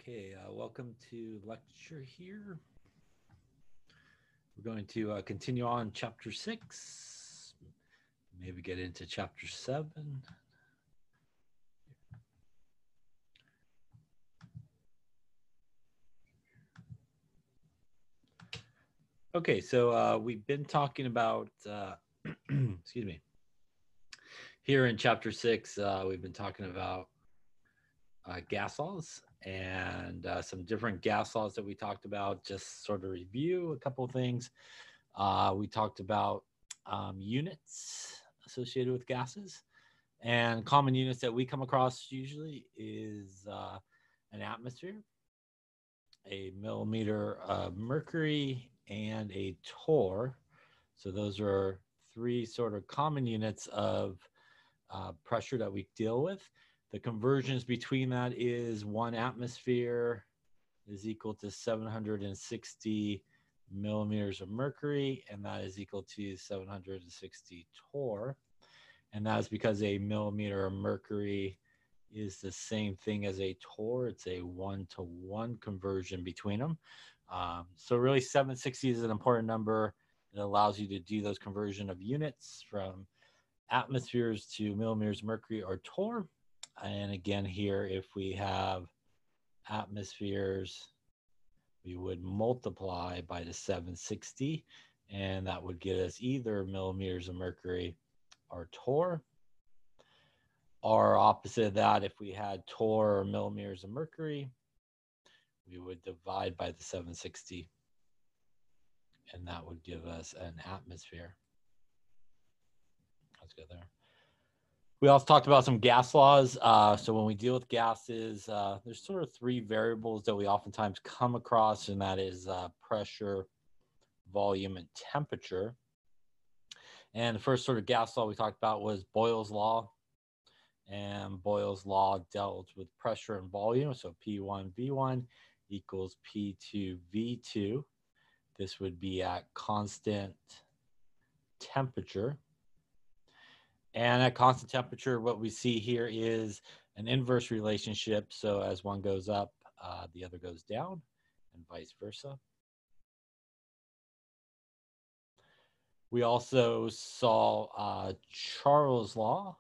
Okay, welcome to lecture here. We're going to continue on chapter 6, maybe get into chapter 7. Okay, so we've been talking about, excuse me, here in chapter 6, we've been talking about gas laws and some different gas laws that we talked about. Just sort of review a couple of things. We talked about units associated with gases, and common units that we come across usually is an atmosphere, a millimeter of mercury, and a torr. So those are three sort of common units of pressure that we deal with. The conversions between that is 1 atmosphere is equal to 760 millimeters of mercury, and that is equal to 760 torr. And that is because a millimeter of mercury is the same thing as a torr. It's a 1-to-1 conversion between them. So really 760 is an important number. It allows you to do those conversion of units from atmospheres to millimeters of mercury or torr. And again, here, if we have atmospheres, we would multiply by the 760, and that would get us either millimeters of mercury or torr. Or opposite of that, if we had torr or millimeters of mercury, we would divide by the 760, and that would give us an atmosphere. Let's go there. We also talked about some gas laws. So when we deal with gases, there's sort of three variables that we oftentimes come across, and that is pressure, volume, and temperature. And the first sort of gas law we talked about was Boyle's law. And Boyle's law dealt with pressure and volume. So P1V1 equals P2V2. This would be at constant temperature. And at constant temperature, what we see here is an inverse relationship. So as one goes up, the other goes down, and vice versa. We also saw Charles' law,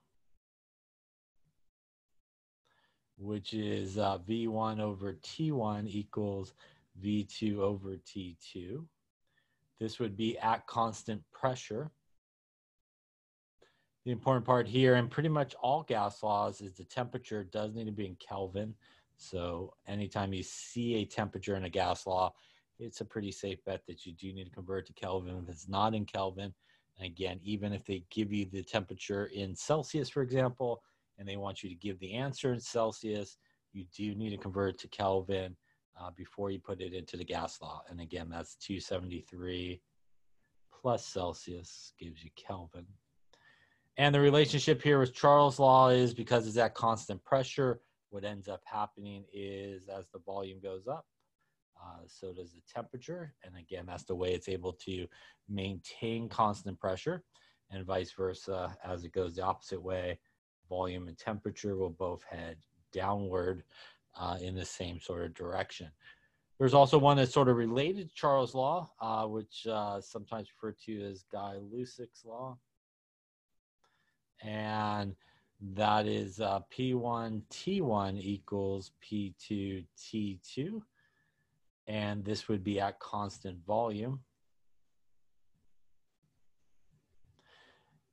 which is V1 over T1 equals V2 over T2. This would be at constant pressure. The important part here, and pretty much all gas laws, is the temperature does need to be in Kelvin. So anytime you see a temperature in a gas law, it's a pretty safe bet that you do need to convert to Kelvin. If it's not in Kelvin, and again, even if they give you the temperature in Celsius, for example, and they want you to give the answer in Celsius, you do need to convert it to Kelvin before you put it into the gas law. And again, that's 273 plus Celsius gives you Kelvin. And the relationship here with Charles' law is because it's at constant pressure, what ends up happening is as the volume goes up, so does the temperature. And again, that's the way it's able to maintain constant pressure, and vice versa. As it goes the opposite way, volume and temperature will both head downward in the same sort of direction. There's also one that's sort of related to Charles' law, which sometimes referred to as Guy-Lussac's law. And that is P1T1 equals P2T2. And this would be at constant volume.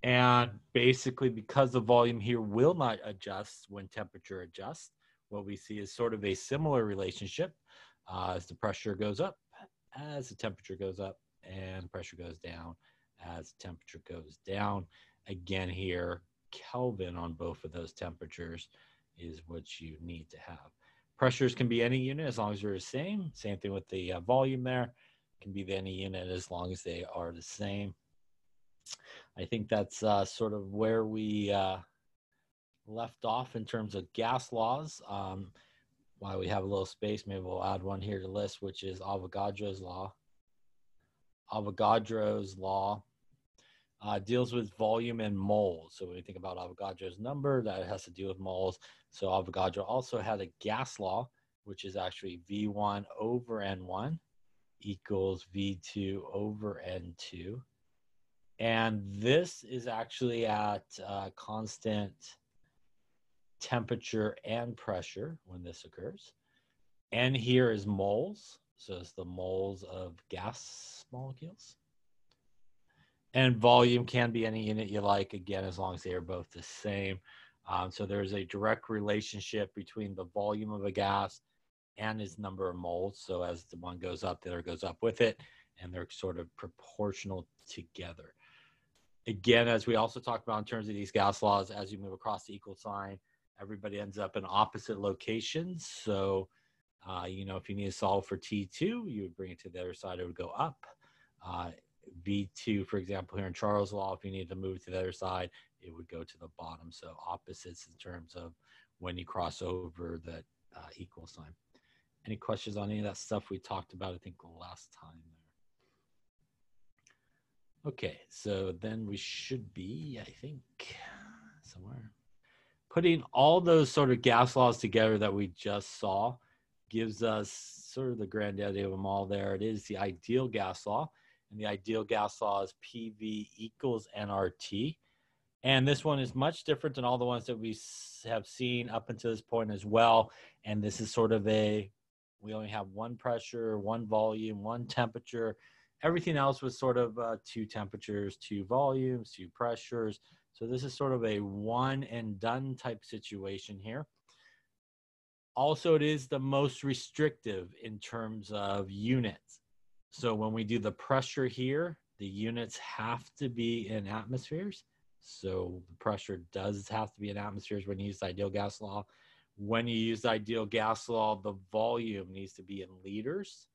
And basically, because the volume here will not adjust when temperature adjusts, what we see is sort of a similar relationship as the pressure goes up, as the temperature goes up, and pressure goes down as temperature goes down. Again, here, Kelvin on both of those temperatures is what you need to have. Pressures can be any unit as long as they're the same. Same thing with the volume there. It can be any unit as long as they are the same. I think that's sort of where we left off in terms of gas laws. While we have a little space, maybe we'll add one here to the list, which is Avogadro's law. Avogadro's law deals with volume and moles. So when you think about Avogadro's number, that has to do with moles. So Avogadro also had a gas law, which is actually V1 over N1 equals V2 over N2. And this is actually at constant temperature and pressure when this occurs. N here is moles, so it's the moles of gas molecules. And volume can be any unit you like, again, as long as they are both the same. So there's a direct relationship between the volume of a gas and its number of moles. So as the one goes up, the other goes up with it, and they're sort of proportional together. Again, as we also talked about in terms of these gas laws, as you move across the equal sign, everybody ends up in opposite locations. So, if you need to solve for T2, you would bring it to the other side, it would go up. V2, for example, here in Charles' law, if you need to move to the other side, it would go to the bottom. So opposites in terms of when you cross over that equal sign. Any questions on any of that stuff we talked about, I think, last time there? Okay, so then we should be, I think, somewhere. Putting all those sort of gas laws together that we just saw gives us sort of the granddaddy of them all there. It is the ideal gas law. And the ideal gas law is PV equals nRT. And this one is much different than all the ones that we have seen up until this point as well. And this is sort of we only have one pressure, one volume, one temperature. Everything else was sort of two temperatures, two volumes, two pressures. So this is sort of a one and done type situation here. Also, it is the most restrictive in terms of units. So when we do the pressure here, the units have to be in atmospheres. So the pressure does have to be in atmospheres when you use the ideal gas law. When you use the ideal gas law, the volume needs to be in liters.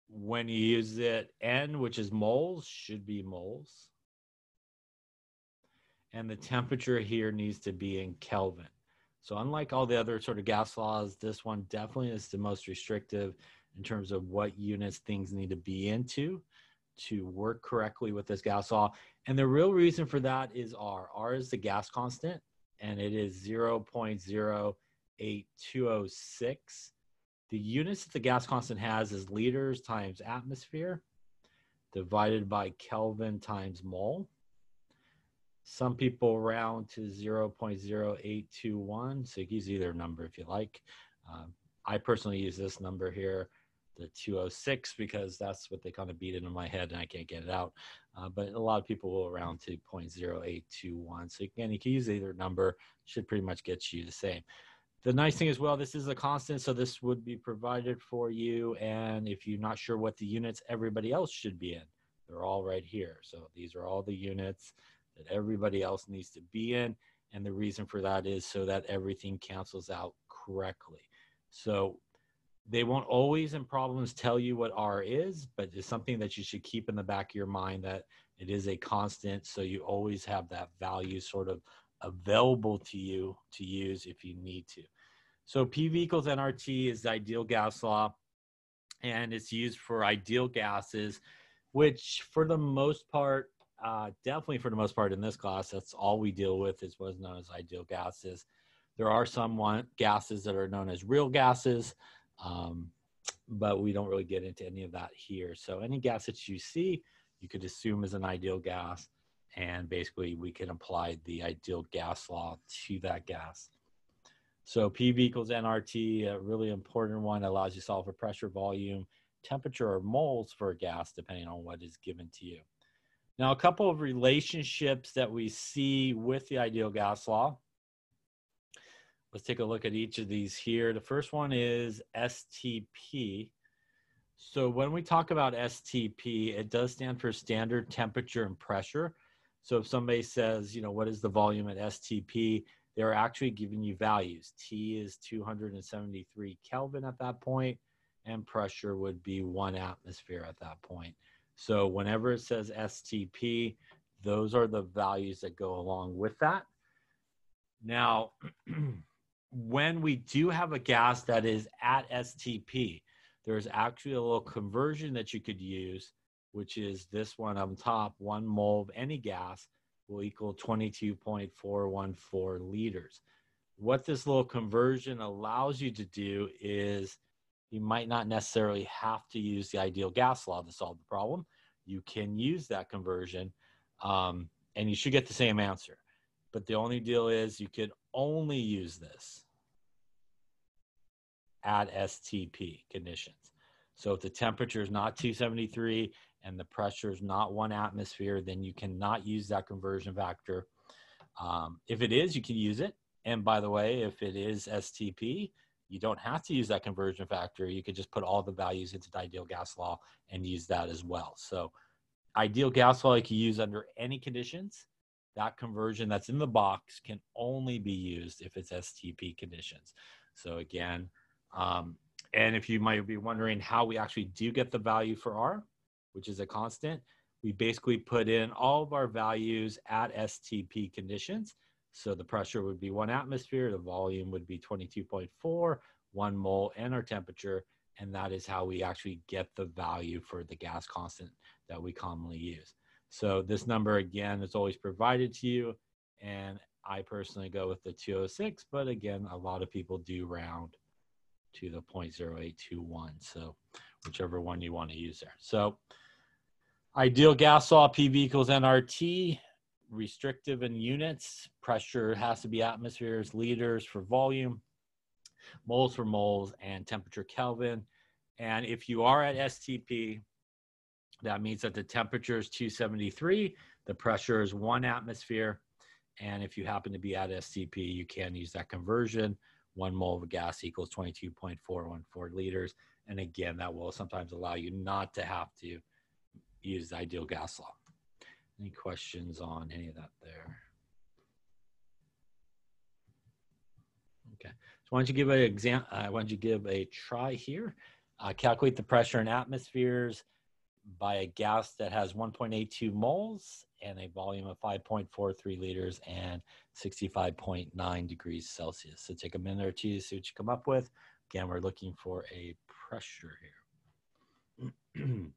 When you use it, N, which is moles, should be moles. And the temperature here needs to be in Kelvin. So unlike all the other sort of gas laws, this one definitely is the most restrictive in terms of what units things need to be into to work correctly with this gas law. And the real reason for that is R. R is the gas constant, and it is 0.08206. The units that the gas constant has is liters times atmosphere divided by Kelvin times mole. Some people round to 0.0821, so you can use either number if you like. I personally use this number here, the 206, because that's what they kind of beat into my head and I can't get it out. But a lot of people will round to 0.0821. So again, you can use either number, should pretty much get you the same. The nice thing as well, this is a constant, so this would be provided for you. And if you're not sure what the units everybody else should be in, they're all right here. So these are all the units that everybody else needs to be in. And the reason for that is so that everything cancels out correctly. So they won't always in problems tell you what R is, but it's something that you should keep in the back of your mind that it is a constant. So you always have that value sort of available to you to use if you need to. So PV equals nRT is the ideal gas law, and it's used for ideal gases, which for the most part, definitely for the most part in this class, that's all we deal with is what's known as ideal gases. There are some gases that are known as real gases, but we don't really get into any of that here. So any gas that you see, you could assume is an ideal gas, and basically we can apply the ideal gas law to that gas. So PV equals nRT, a really important one, allows you to solve for pressure, volume, temperature, or moles for a gas, depending on what is given to you. Now, a couple of relationships that we see with the ideal gas law. Let's take a look at each of these here. The first one is STP. So when we talk about STP, it does stand for standard temperature and pressure. So if somebody says, what is the volume at STP, they're actually giving you values. T is 273 Kelvin at that point, and pressure would be 1 atmosphere at that point. So whenever it says STP, those are the values that go along with that. Now, when we do have a gas that is at STP, there's actually a little conversion that you could use, which is this one on top. 1 mole of any gas will equal 22.414 liters. what this little conversion allows you to do is you might not necessarily have to use the ideal gas law to solve the problem. You can use that conversion, and you should get the same answer. But the only deal is you could only use this at STP conditions. So if the temperature is not 273 and the pressure is not 1 atmosphere, then you cannot use that conversion factor. If it is, you can use it. And by the way, if it is STP, you don't have to use that conversion factor. You could just put all the values into the ideal gas law and use that as well. So ideal gas law you can use under any conditions. That conversion that's in the box can only be used if it's STP conditions. So again, and if you might be wondering how we actually do get the value for R, which is a constant, we basically put in all of our values at STP conditions. So the pressure would be 1 atmosphere, the volume would be 22.4, 1 mole, and our temperature. And that is how we actually get the value for the gas constant that we commonly use. So this number, again, is always provided to you. And I personally go with the 206, but again, a lot of people do round to the 0.0821. So whichever one you want to use there. So ideal gas law, PV equals nRT, restrictive in units. Pressure has to be atmospheres, liters for volume, moles for moles, and temperature Kelvin. And if you are at STP, that means that the temperature is 273, the pressure is 1 atmosphere. And if you happen to be at STP, you can use that conversion. 1 mole of gas equals 22.414 liters. And again, that will sometimes allow you not to have to use the ideal gas law. Any questions on any of that there? Okay, so why don't you give an example? Why don't you give a try here? Calculate the pressure in atmospheres by a gas that has 1.82 moles and a volume of 5.43 liters and 65.9 degrees Celsius. So take a minute or two to see what you come up with. Again, we're looking for a pressure here.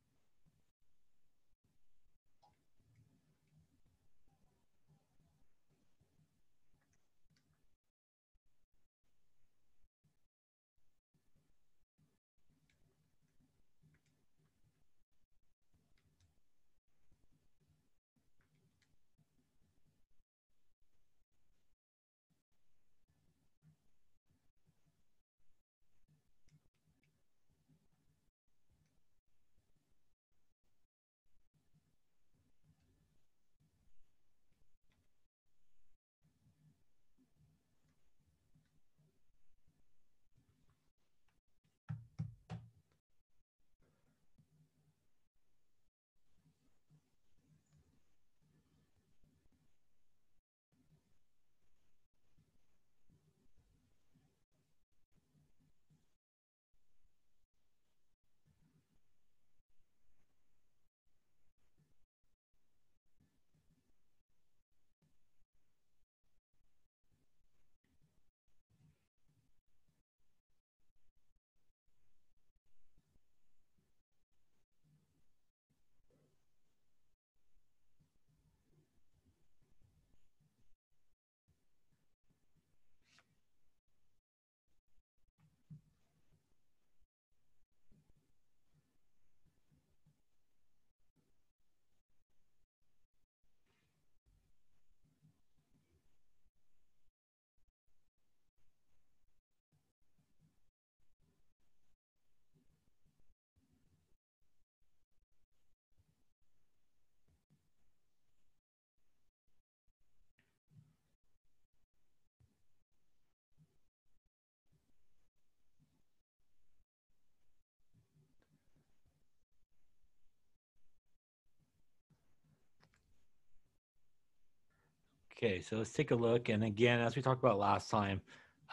Okay, so let's take a look. And again, as we talked about last time,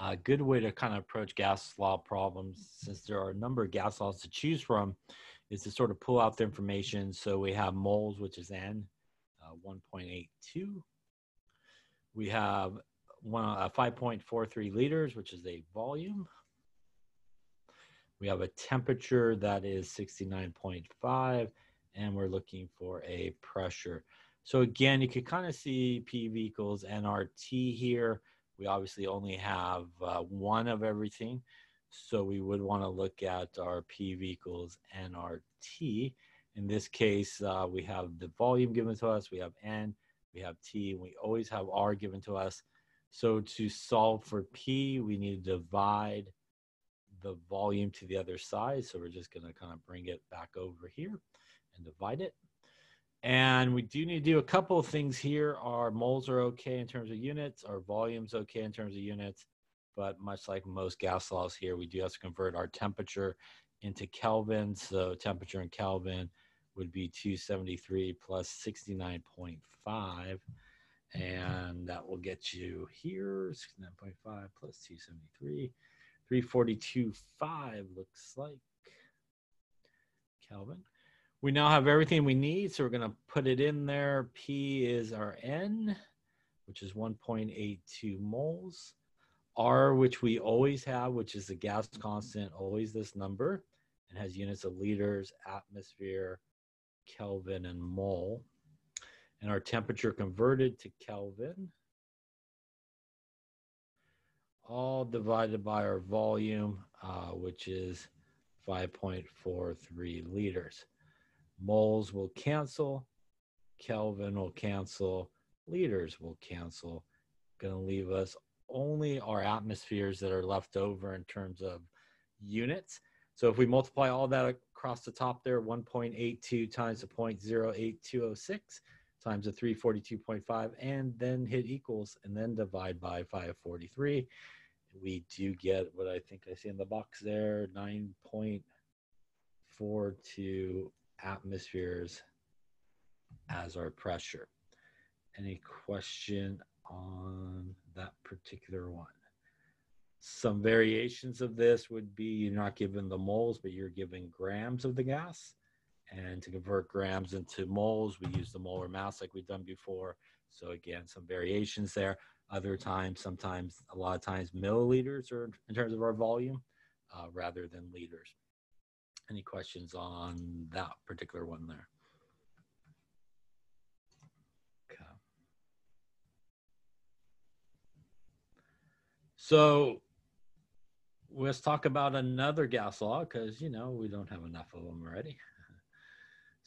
a good way to kind of approach gas law problems, since there are a number of gas laws to choose from, is to sort of pull out the information. So we have moles, which is N, 1.82. We have 5.43 liters, which is a volume. We have a temperature that is 69.5, and we're looking for a pressure. So again, you can kind of see PV equals nRT here. We obviously only have one of everything. So we would want to look at our PV equals nRT. In this case, we have the volume given to us, we have N, we have T, and we always have R given to us. So to solve for P, we need to divide the volume to the other side. So we're just going to kind of bring it back over here and divide it. And we do need to do a couple of things here. Our moles are okay in terms of units. Our volume's okay in terms of units. But much like most gas laws here, we do have to convert our temperature into Kelvin. So temperature in Kelvin would be 273 plus 69.5. And that will get you here, 69.5 plus 273. 342.5 looks like Kelvin. We now have everything we need, so we're going to put it in there. P is our N, which is 1.82 moles. R, which we always have, which is the gas constant, always this number, and has units of liters, atmosphere, Kelvin, and mole. And our temperature converted to Kelvin, all divided by our volume, which is 5.43 liters. Moles will cancel, Kelvin will cancel, liters will cancel. Going to leave us only our atmospheres that are left over in terms of units. So if we multiply all that across the top there, 1.82 times the 0.08206 times the 342.5, and then hit equals, and then divide by 543. We do get what I think I see in the box there, 9.42 atmospheres as our pressure. Any question on that particular one? Some variations of this would be you're not given the moles, but you're given grams of the gas. And to convert grams into moles, we use the molar mass like we've done before. So again, some variations there. Other times, sometimes, a lot of times, milliliters are in terms of our volume rather than liters. Any questions on that particular one there? Okay. So let's talk about another gas law because, you know, we don't have enough of them already.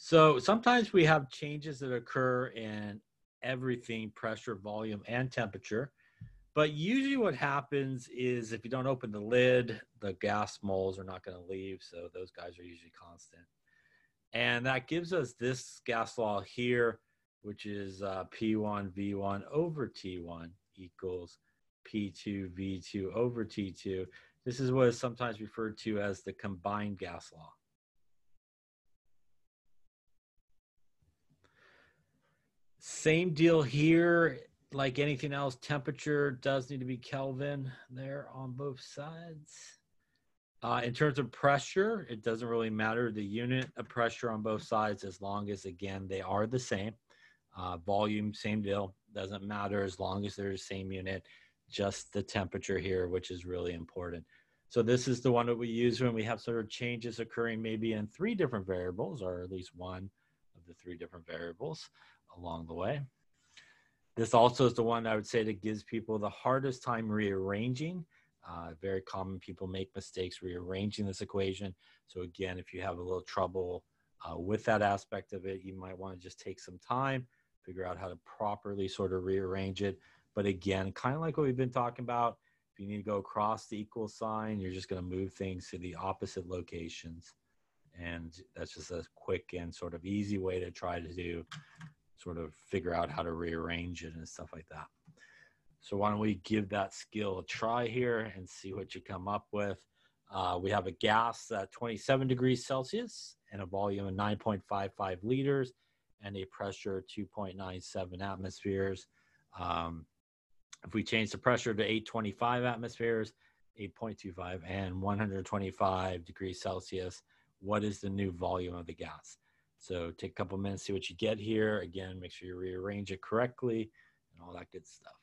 So sometimes we have changes that occur in everything, pressure, volume, and temperature. But usually what happens is if you don't open the lid, the gas moles are not going to leave. So those guys are usually constant. And that gives us this gas law here, which is P1 V1 over T1 equals P2 V2 over T2. This is what is sometimes referred to as the combined gas law. Same deal here. Like anything else, temperature does need to be Kelvin there on both sides. In terms of pressure, it doesn't really matter the unit of pressure on both sides as long as, again, they are the same. Volume, same deal. Doesn't matter as long as they're the same unit. Just the temperature here, which is really important. So this is the one that we use when we have sort of changes occurring maybe in 3 different variables, or at least one of the 3 different variables along the way. This also is the one I would say that gives people the hardest time rearranging. Very common, people make mistakes rearranging this equation. So again, if you have a little trouble with that aspect of it, you might want to just take some time, figure out how to properly sort of rearrange it. But again, kind of like what we've been talking about, if you need to go across the equal sign, you're just going to move things to the opposite locations. And that's just a quick and sort of easy way to try to do sort of figure out how to rearrange it and stuff like that. So why don't we give that skill a try here and see what you come up with. We have a gas at 27 degrees Celsius and a volume of 9.55 liters and a pressure of 2.97 atmospheres. If we change the pressure to 825 atmospheres, 8.25 and 125 degrees Celsius, what is the new volume of the gas? So take a couple minutes, see what you get here. Again, make sure you rearrange it correctly and all that good stuff.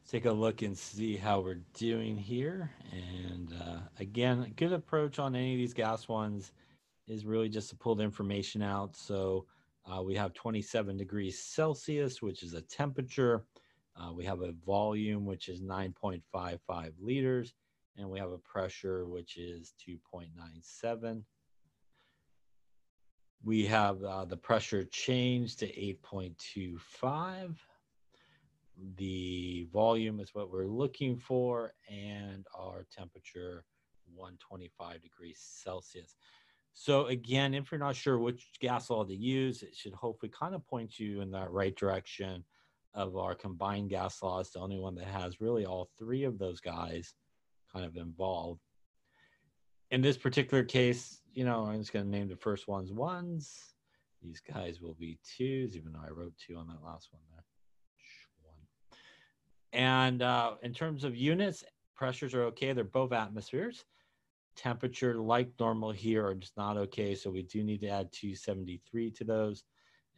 take a look and see how we're doing here. And again, a good approach on any of these gas ones is really just to pull the information out. So we have 27 degrees Celsius, which is a temperature. We have a volume, which is 9.55 liters. And we have a pressure, which is 2.97. We have the pressure changed to 8.25. The volume is what we're looking for, and our temperature 125 degrees Celsius. So again, if you're not sure which gas law to use, it should hopefully kind of point you in that right direction of our combined gas law. It's the only one that has really all three of those guys kind of involved. In this particular case, I'm just going to name the first ones ones. These guys will be twos, even though I wrote two on that last one there. And in terms of units, pressures are okay. They're both atmospheres. Temperature, like normal here, are just not okay. So we do need to add 273 to those.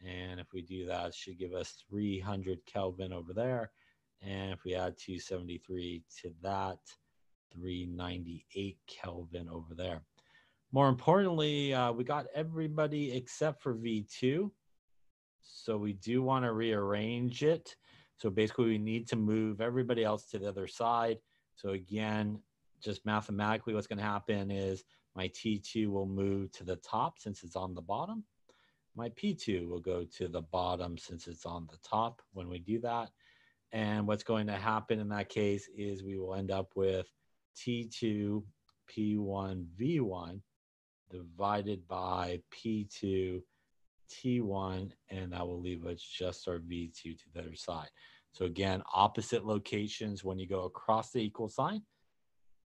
And if we do that, it should give us 300 Kelvin over there. And if we add 273 to that, 398 Kelvin over there. More importantly, we got everybody except for V2. So we do want to rearrange it. So basically, we need to move everybody else to the other side. So again, just mathematically, what's going to happen is my T2 will move to the top since it's on the bottom. My P2 will go to the bottom since it's on the top when we do that. And what's going to happen in that case is we will end up with T2 P1 V1 divided by P2 T1, and that will leave us just our V2 to the other side. So again, opposite locations when you go across the equal sign.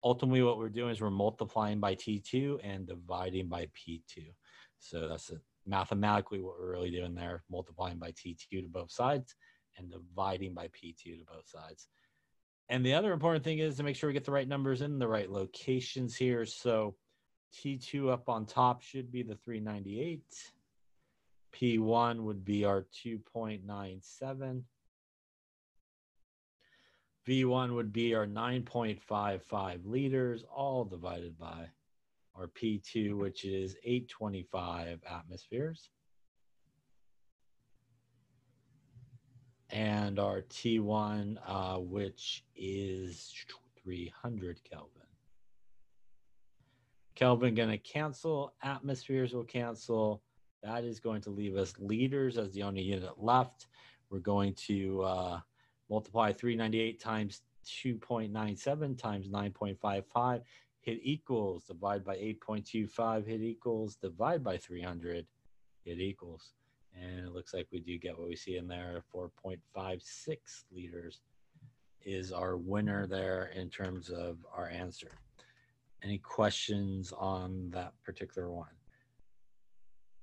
Ultimately, what we're doing is we're multiplying by T2 and dividing by P2. So that's mathematically what we're really doing there, multiplying by T2 to both sides and dividing by P2 to both sides. And the other important thing is to make sure we get the right numbers in the right locations here. So T2 up on top should be the 398. P1 would be our 2.97. V1 would be our 9.55 liters, all divided by our P2, which is 825 atmospheres. And our T1, which is 300 Kelvin. Kelvin going to cancel. Atmospheres will cancel. That is going to leave us liters as the only unit left. We're going to multiply 398 times 2.97 times 9.55. Hit equals. Divide by 8.25. Hit equals. Divide by 300. Hit equals. And it looks like we do get what we see in there. 4.56 liters is our winner there in terms of our answer. Any questions on that particular one?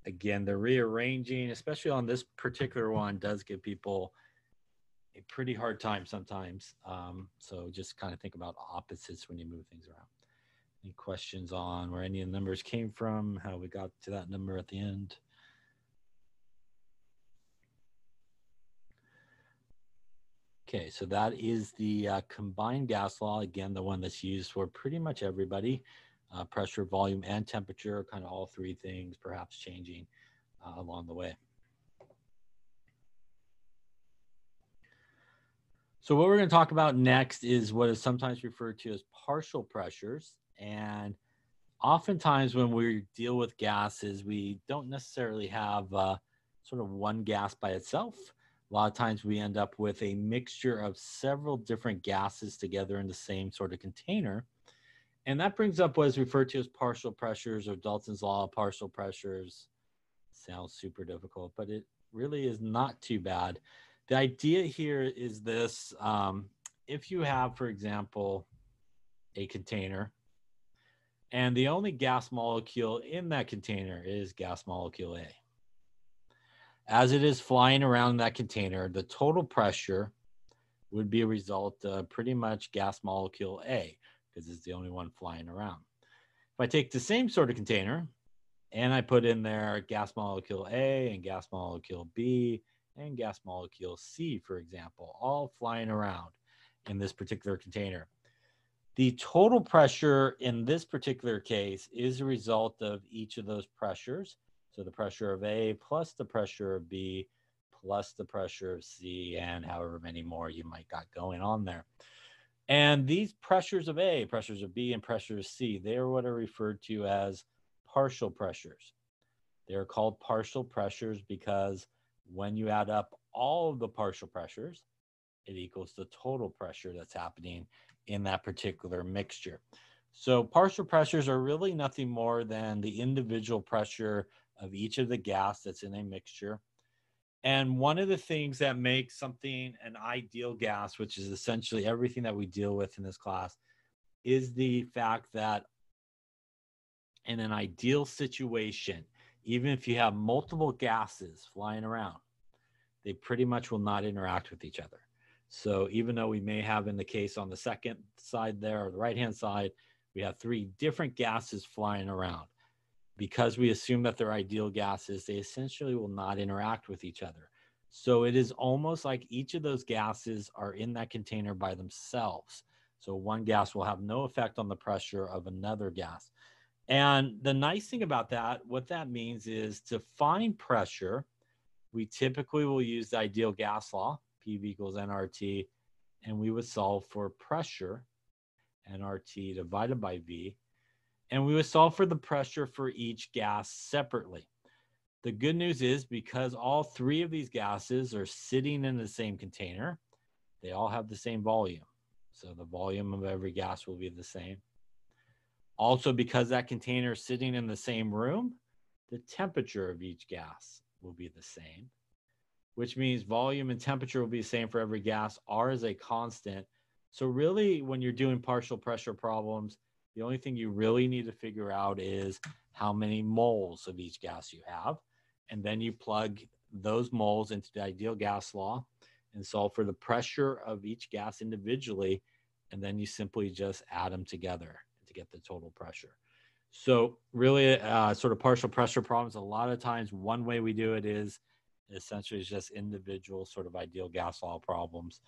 Again, the rearranging, especially on this particular one, does give people a pretty hard time sometimes. So just kind of think about opposites when you move things around. Any questions on where any of the numbers came from, how we got to that number at the end? Okay, so that is the combined gas law. Again, the one that's used for pretty much everybody. Pressure, volume, and temperature, kind of all three things perhaps changing along the way. So what we're going to talk about next is what is sometimes referred to as partial pressures. And oftentimes when we deal with gases, we don't necessarily have sort of one gas by itself. A lot of times we end up with a mixture of several different gases together in the same sort of container. And that brings up what is referred to as partial pressures, or Dalton's law of partial pressures. Sounds super difficult, but it really is not too bad. The idea here is this. If you have, for example, a container, and the only gas molecule in that container is gas molecule A. As it is flying around that container, the total pressure would be a result of pretty much gas molecule A, because it's the only one flying around. If I take the same sort of container and I put in there gas molecule A and gas molecule B and gas molecule C, for example, all flying around, in this particular container. The total pressure in this particular case is a result of each of those pressures. So the pressure of A plus the pressure of B plus the pressure of C, and however many more you might got going on there. And these pressures of A, pressures of B, and pressures of C, they are what are referred to as partial pressures. They're called partial pressures because when you add up all of the partial pressures, it equals the total pressure that's happening in that particular mixture. So partial pressures are really nothing more than the individual pressure of each of the gas that's in a mixture. And one of the things that makes something an ideal gas, which is essentially everything that we deal with in this class, is the fact that in an ideal situation, even if you have multiple gases flying around, they pretty much will not interact with each other. So even though we may have in the case on the second side there or the right-hand side, we have three different gases flying around. Because we assume that they're ideal gases, they essentially will not interact with each other. So it is almost like each of those gases are in that container by themselves. So one gas will have no effect on the pressure of another gas. And the nice thing about that, what that means is to find pressure, we typically will use the ideal gas law, PV equals nRT, and we would solve for pressure, nRT divided by V, and we would solve for the pressure for each gas separately. The good news is because all three of these gases are sitting in the same container, they all have the same volume. So the volume of every gas will be the same. Also, because that container is sitting in the same room, the temperature of each gas will be the same, which means volume and temperature will be the same for every gas. R is a constant. So really, when you're doing partial pressure problems, the only thing you really need to figure out is how many moles of each gas you have. And then you plug those moles into the ideal gas law and solve for the pressure of each gas individually. And then you simply just add them together to get the total pressure. So really sort of partial pressure problems, a lot of times one way we do it is essentially just individual sort of ideal gas law problems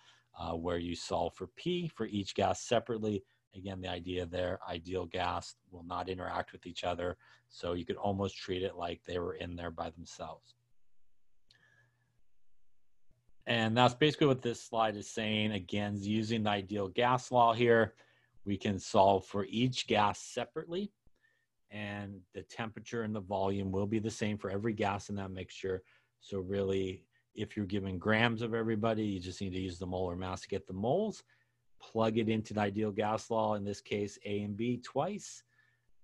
where you solve for P for each gas separately. Again, the idea there, ideal gas will not interact with each other. So you could almost treat it like they were in there by themselves. And that's basically what this slide is saying. Again, using the ideal gas law here, we can solve for each gas separately. And the temperature and the volume will be the same for every gas in that mixture. So really, if you're given grams of everybody, you just need to use the molar mass to get the moles, plug it into the ideal gas law, in this case, A and B twice,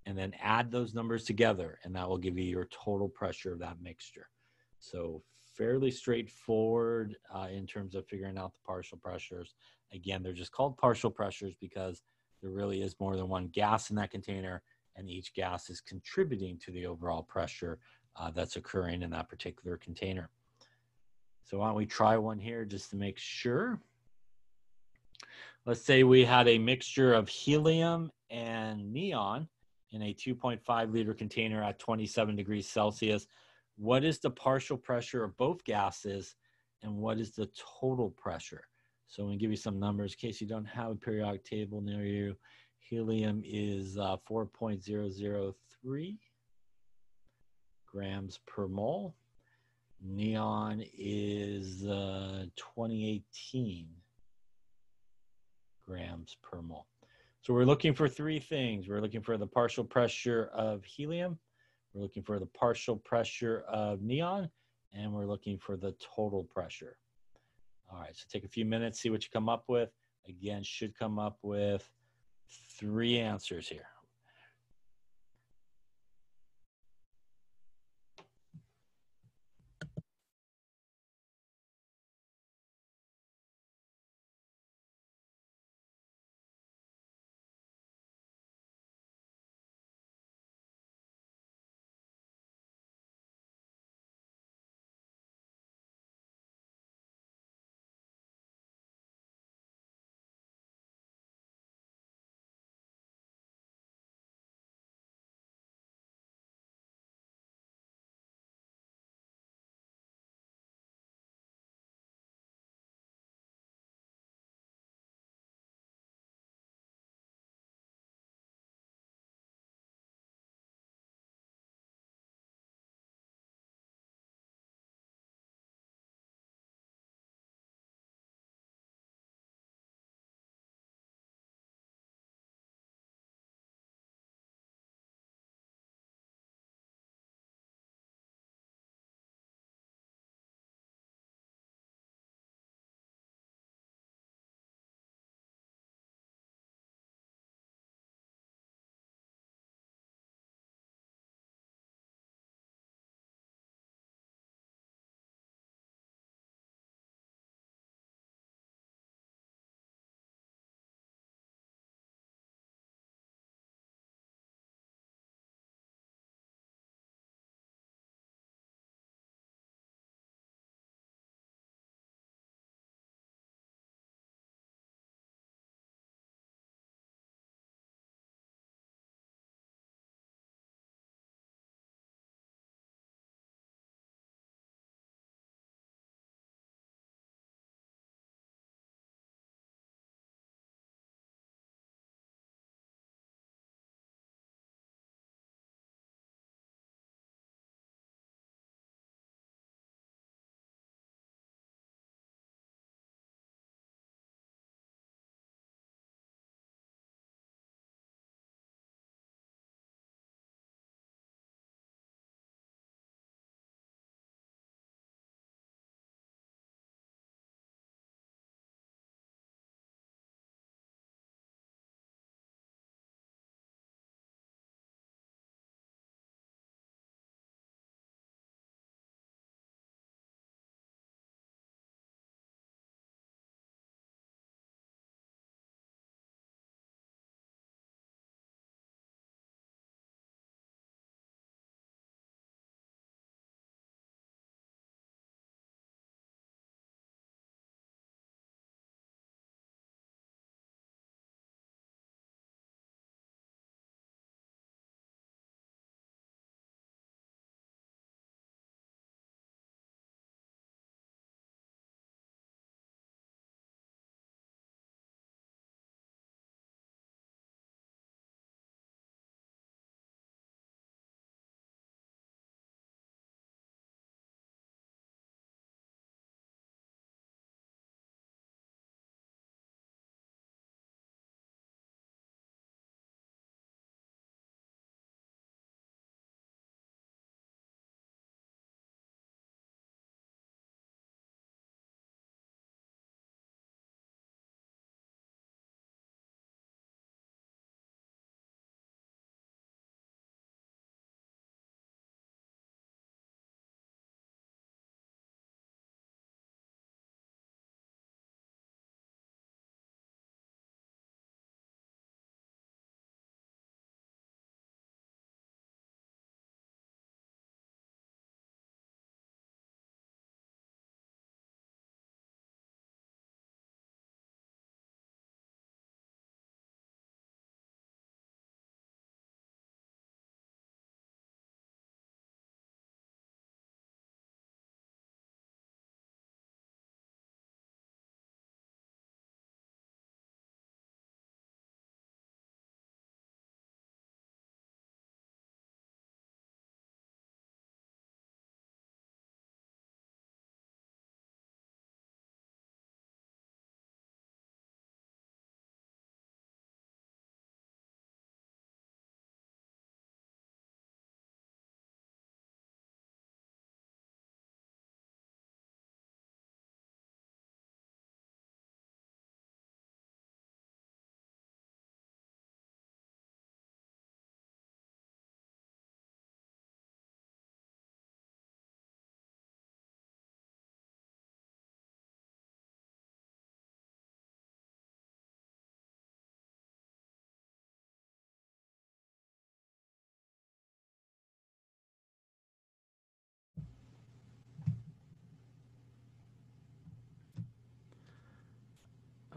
and then add those numbers together, and that will give you your total pressure of that mixture. So fairly straightforward in terms of figuring out the partial pressures. Again, they're just called partial pressures because there really is more than one gas in that container, and each gas is contributing to the overall pressure that's occurring in that particular container. So why don't we try one here just to make sure. Let's say we had a mixture of helium and neon in a 2.5 liter container at 27 degrees Celsius. What is the partial pressure of both gases, and what is the total pressure? So I'm going to give you some numbers in case you don't have a periodic table near you. Helium is 4.003 grams per mole. Neon is 2018 grams per mole. So we're looking for three things. We're looking for the partial pressure of helium, we're looking for the partial pressure of neon, and we're looking for the total pressure. All right, so take a few minutes, see what you come up with. Again, should come up with three answers here.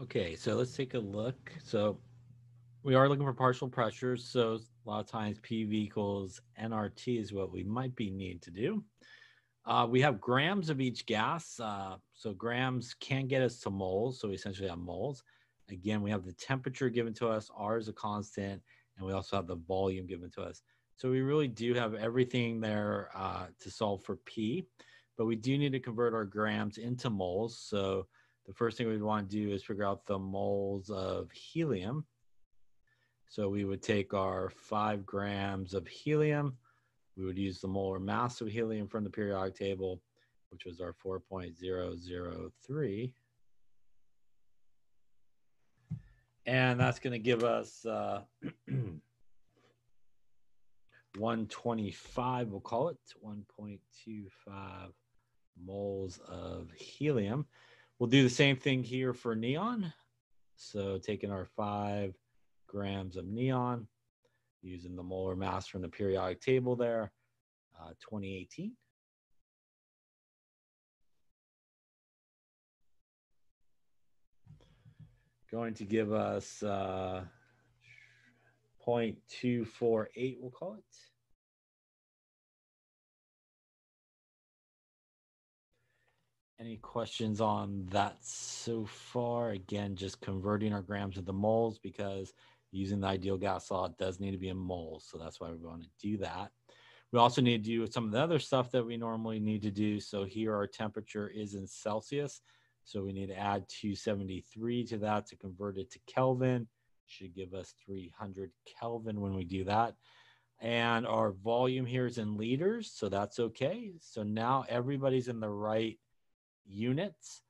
Okay, so let's take a look. So we are looking for partial pressures. So a lot of times PV equals nRT is what we might be need to do. We have grams of each gas. So grams can get us to moles. So we essentially have moles. Again, we have the temperature given to us, R is a constant, and we also have the volume given to us. So we really do have everything there to solve for P, but we do need to convert our grams into moles. So the first thing we'd want to do is figure out the moles of helium. So we would take our 5 grams of helium. We would use the molar mass of helium from the periodic table, which was our 4.003. And that's going to give us 125, we'll call it 1.25 moles of helium. We'll do the same thing here for neon. So taking our 5 grams of neon, using the molar mass from the periodic table there, 2018. Going to give us 0.248, we'll call it. Any questions on that so far? Again, just converting our grams into moles because using the ideal gas law, it does need to be in moles. So that's why we want to do that. We also need to do some of the other stuff that we normally need to do. So here our temperature is in Celsius. So we need to add 273 to that to convert it to Kelvin. Should give us 300 Kelvin when we do that. And our volume here is in liters. So that's okay. So now everybody's in the right units.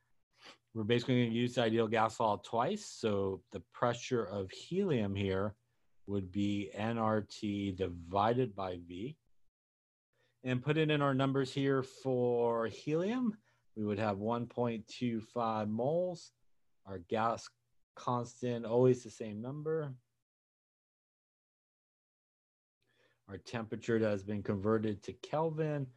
We're basically going to use the ideal gas law twice. So the pressure of helium here would be nRT divided by V. And put it in our numbers here for helium. We would have 1.25 moles. Our gas constant, always the same number. Our temperature that has been converted to Kelvin,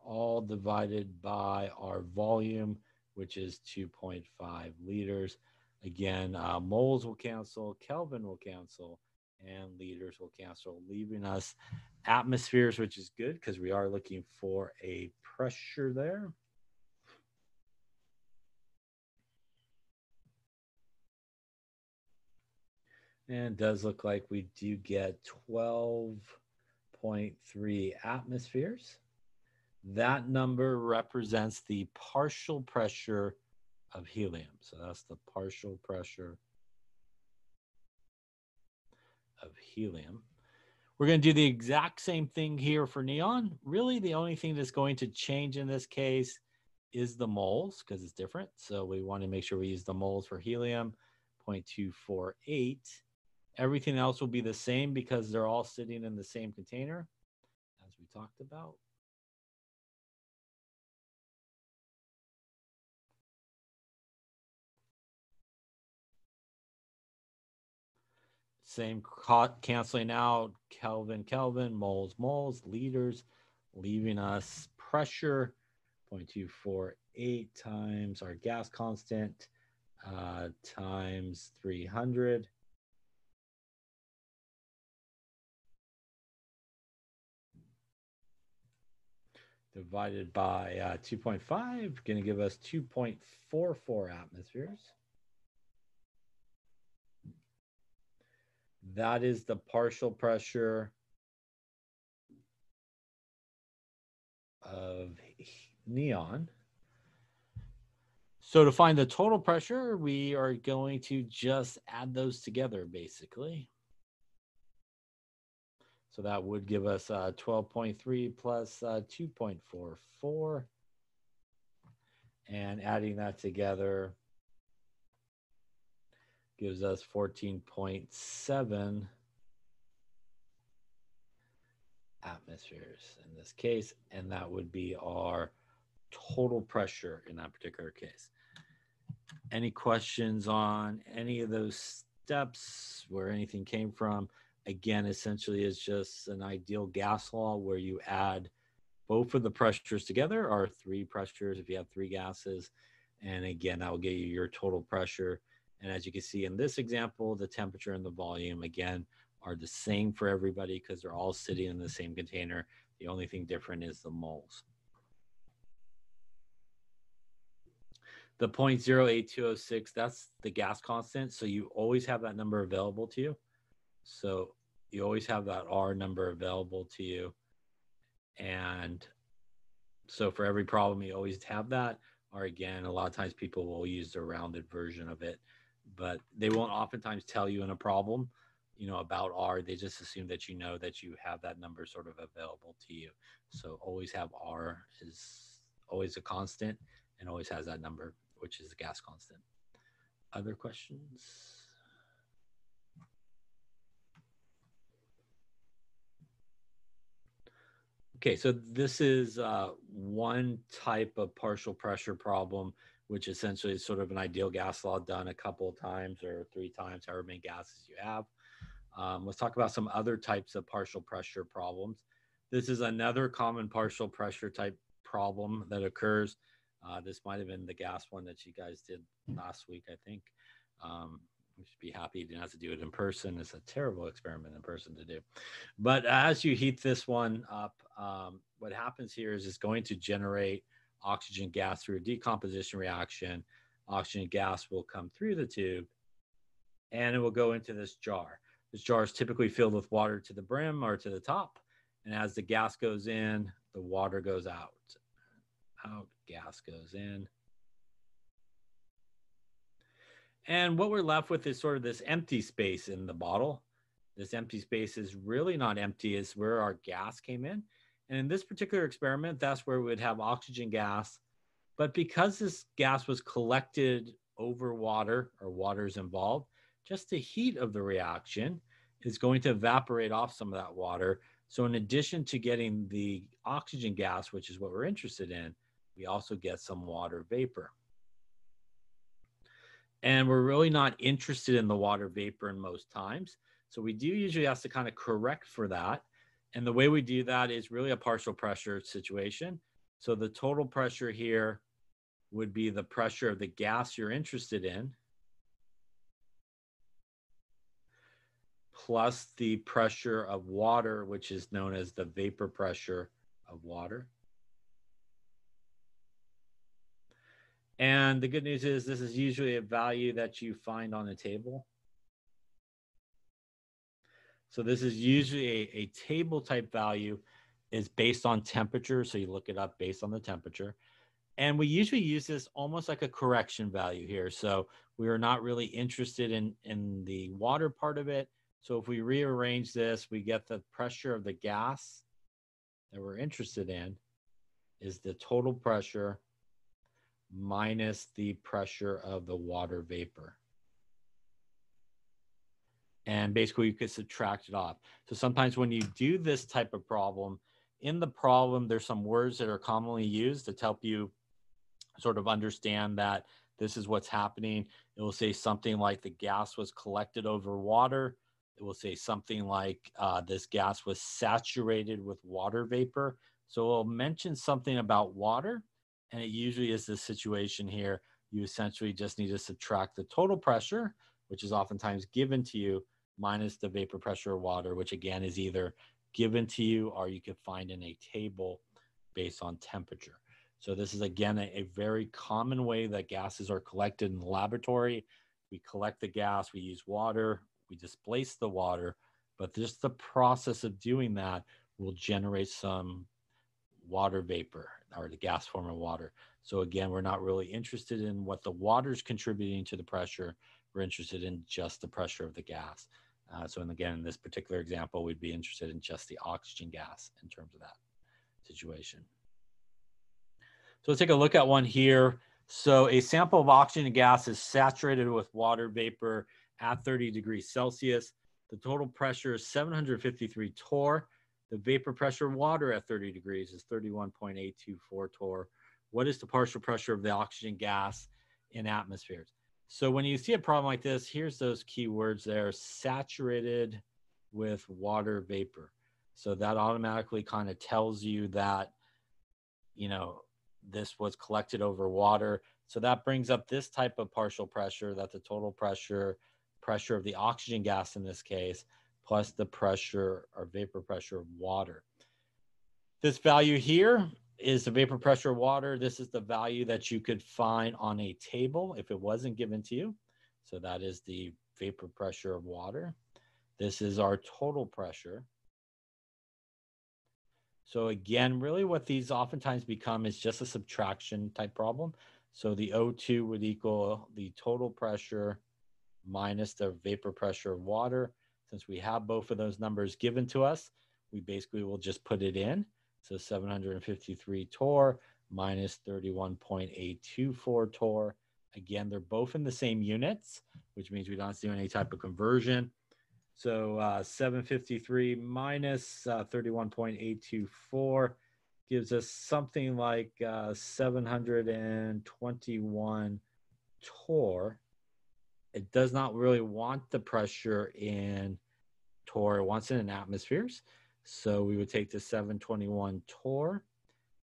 all divided by our volume, which is 2.5 liters. Again, moles will cancel, Kelvin will cancel, and liters will cancel, leaving us atmospheres, which is good because we are looking for a pressure there. And it does look like we do get 12.3 atmospheres. That number represents the partial pressure of helium. So that's the partial pressure of helium. We're going to do the exact same thing here for neon. Really, the only thing that's going to change in this case is the moles because it's different. So we want to make sure we use the moles for helium, 0.248. Everything else will be the same because they're all sitting in the same container, as we talked about. Same canceling out, Kelvin, Kelvin, moles, moles, liters, leaving us pressure, 0.248 times our gas constant times 300. Divided by 2.5, going to give us 2.44 atmospheres. That is the partial pressure of neon. So to find the total pressure, we are going to just add those together, basically. So that would give us 12.3 plus 2.44. And adding that together gives us 14.7 atmospheres in this case. And that would be our total pressure in that particular case. Any questions on any of those steps, where anything came from? Again, essentially is just an ideal gas law where you add both of the pressures together, or 3 pressures if you have 3 gases. And again, that will get you your total pressure. And as you can see in this example, the temperature and the volume, again, are the same for everybody because they're all sitting in the same container. The only thing different is the moles. The 0.08206, that's the gas constant. So you always have that number available to you. So you always have that R number available to you. And so for every problem, you always have that. Or again, a lot of times people will use the rounded version of it, but they won't oftentimes tell you in a problem, about R. They just assume that you know that you have that number sort of available to you. So always have R is always a constant and always has that number, which is the gas constant. Other questions? Okay, so this is one type of partial pressure problem, which essentially is sort of an ideal gas law done a couple of times or 3 times, however many gases you have. Let's talk about some other types of partial pressure problems. This is another common partial pressure type problem that occurs. This might have been the gas one that you guys did last week, I think. We should be happy you didn't have to do it in person. It's a terrible experiment in person to do. But as you heat this one up, what happens here is it's going to generate oxygen gas through a decomposition reaction. Oxygen gas will come through the tube and it will go into this jar. This jar is typically filled with water to the brim or to the top. And as the gas goes in, the water goes out. Out, gas goes in. And what we're left with is sort of this empty space in the bottle. This empty space is really not empty, it's where our gas came in. And in this particular experiment, that's where we would have oxygen gas. But because this gas was collected over water, or water is involved, just the heat of the reaction is going to evaporate off some of that water. So in addition to getting the oxygen gas, which is what we're interested in, we also get some water vapor. And we're really not interested in the water vapor in most times. So we do usually have to kind of correct for that. And the way we do that is really a partial pressure situation. So the total pressure here would be the pressure of the gas you're interested in plus the pressure of water, which is known as the vapor pressure of water. And the good news is this is usually a value that you find on a table. So this is usually a table type value is based on temperature. So you look it up based on the temperature. And we usually use this almost like a correction value here. So we are not really interested in the water part of it. So if we rearrange this, we get the pressure of the gas that we're interested in is the total pressure minus the pressure of the water vapor. And basically you could subtract it off. So sometimes when you do this type of problem, in the problem, there's some words that are commonly used to help you sort of understand that this is what's happening. It will say something like the gas was collected over water. It will say something like this gas was saturated with water vapor. So it'll mention something about water. And it usually is this situation here. You essentially just need to subtract the total pressure, which is oftentimes given to you, minus the vapor pressure of water, which again is either given to you or you can find in a table based on temperature. So this is, again, a very common way that gases are collected in the laboratory. We collect the gas, we use water, we displace the water, but just the process of doing that will generate some water vapor or the gas form of water. So again, we're not really interested in what the water is contributing to the pressure. We're interested in just the pressure of the gas. So again, in this particular example, we'd be interested in just the oxygen gas in terms of that situation. So let's take a look at one here. So a sample of oxygen gas is saturated with water vapor at 30 degrees Celsius. The total pressure is 753 torr. The vapor pressure of water at 30 degrees is 31.824 torr. What is the partial pressure of the oxygen gas in atmospheres? So when you see a problem like this, here's those key words there: saturated with water vapor. So that automatically kind of tells you that, this was collected over water. So that brings up this type of partial pressure, that the total pressure of the oxygen gas in this case, plus the pressure or vapor pressure of water. This value here is the vapor pressure of water. This is the value that you could find on a table if it wasn't given to you. So that is the vapor pressure of water. This is our total pressure. So again, really what these oftentimes become is just a subtraction type problem. So the O2 would equal the total pressure minus the vapor pressure of water. Since we have both of those numbers given to us, we basically will just put it in. So 753 torr minus 31.824 torr. Again, they're both in the same units, which means we don't have to do any type of conversion. So 753 minus 31.824 gives us something like 721 torr. It does not really want the pressure in torr. It wants it in atmospheres. So we would take the 721 torr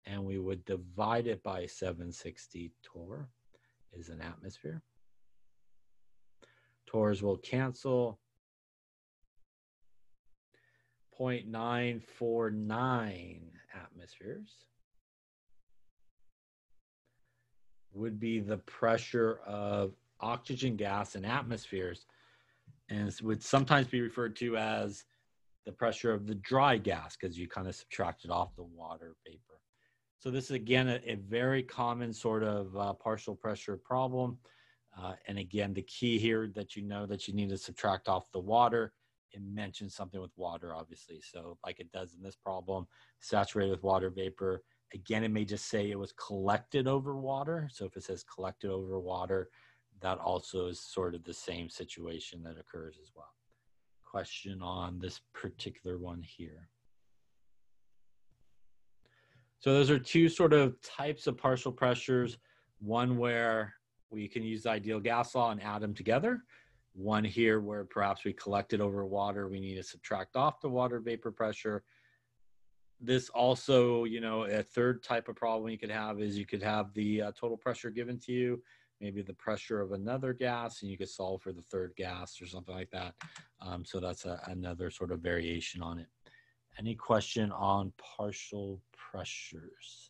and we would divide it by 760 torr is an atmosphere. Torrs will cancel. 0.949 atmospheres would be the pressure of oxygen gas in atmospheres, and would sometimes be referred to as the pressure of the dry gas because you kind of subtracted off the water vapor. So this is, again, a very common sort of partial pressure problem. And again, the key here that you know that you need to subtract off the water. It mentions something with water, obviously. So like it does in this problem, saturated with water vapor. Again, it may just say it was collected over water. So if it says collected over water, that also is sort of the same situation that occurs as well. Question on this particular one here. So those are two sort of types of partial pressures. One where we can use the ideal gas law and add them together. One here where perhaps we collected over water, we need to subtract off the water vapor pressure. This also, you know, a third type of problem you could have is you could have the total pressure given to you, maybe the pressure of another gas, and you could solve for the third gas or something like that. So that's another sort of variation on it. Any question on partial pressures?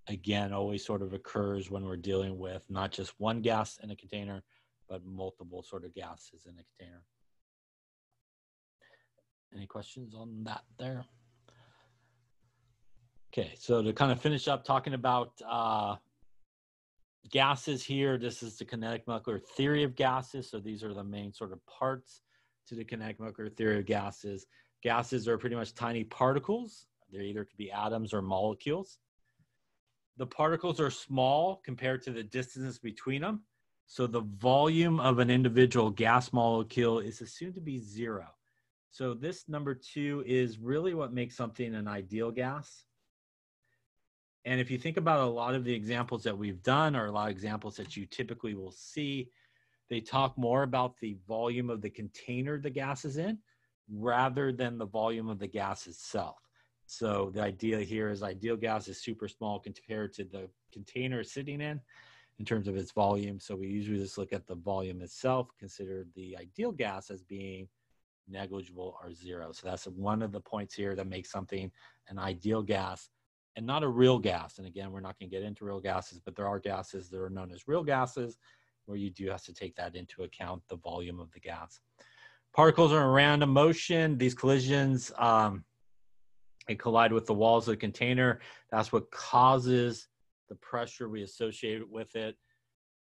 Again, always sort of occurs when we're dealing with not just one gas in a container, but multiple sort of gases in a container. Any questions on that there? Okay, so to kind of finish up talking about gases here, this is the kinetic molecular theory of gases. So these are the main sort of parts to the kinetic molecular theory of gases. Gases are pretty much tiny particles. They're either to be atoms or molecules. The particles are small compared to the distance between them. So the volume of an individual gas molecule is assumed to be 0. So this number 2 is really what makes something an ideal gas. And if you think about a lot of the examples that we've done, or a lot of examples that you typically will see, they talk more about the volume of the container the gas is in rather than the volume of the gas itself. So the idea here is ideal gas is super small compared to the container sitting in terms of its volume. So we usually just look at the volume itself, consider the ideal gas as being negligible or 0. So that's one of the points here that makes something an ideal gas and not a real gas. And again, we're not going to get into real gases, but there are gases that are known as real gases where you do have to take that into account, the volume of the gas. Particles are in random motion. These collisions, they collide with the walls of the container. That's what causes the pressure we associate with it.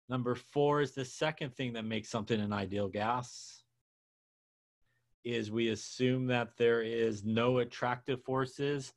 Number 4 is the second thing that makes something an ideal gas, is we assume that there is no attractive forces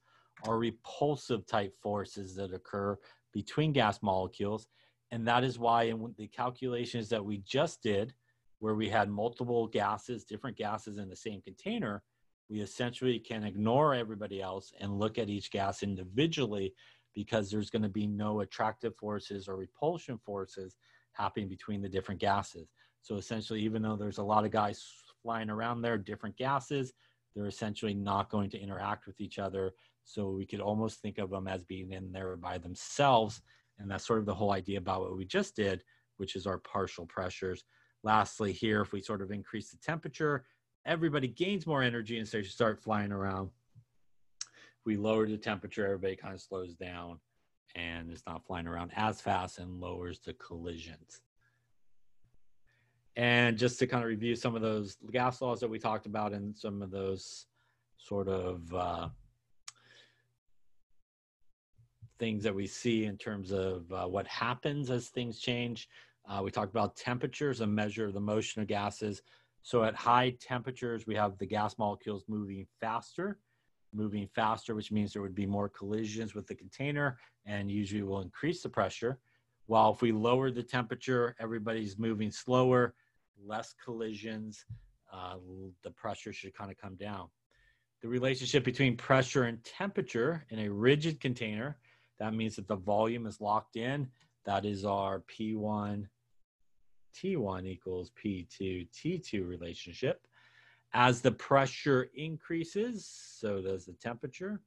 or repulsive type forces that occur between gas molecules. And that is why in the calculations that we just did, where we had multiple gases, different gases in the same container, we essentially can ignore everybody else and look at each gas individually because there's going to be no attractive forces or repulsion forces happening between the different gases. So essentially, even though there's a lot of guys flying around there, different gases, they're essentially not going to interact with each other. So we could almost think of them as being in there by themselves. And that's sort of the whole idea about what we just did, which is our partial pressures. Lastly, here, if we sort of increase the temperature, everybody gains more energy and so you start flying around. If we lower the temperature, everybody kind of slows down and is not flying around as fast and lowers the collisions. And just to kind of review some of those gas laws that we talked about and some of those sort of things that we see in terms of what happens as things change. We talked about temperatures, a measure of the motion of gases. So at high temperatures, we have the gas molecules moving faster, which means there would be more collisions with the container and usually will increase the pressure. While if we lower the temperature, everybody's moving slower, less collisions, the pressure should kind of come down. The relationship between pressure and temperature in a rigid container, that means that the volume is locked in. That is our P1 T1 equals P2 T2 relationship. As the pressure increases, so does the temperature.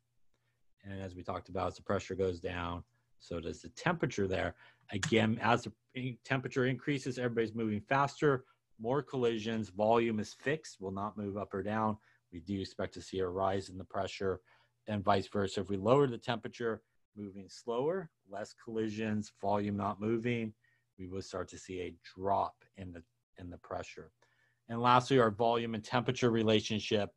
And as we talked about, as the pressure goes down, so does the temperature there. Again, as the temperature increases, everybody's moving faster, more collisions, volume is fixed, will not move up or down. We do expect to see a rise in the pressure and vice versa. If we lower the temperature, moving slower, less collisions, volume not moving, we will start to see a drop in the pressure. And lastly, our volume and temperature relationship,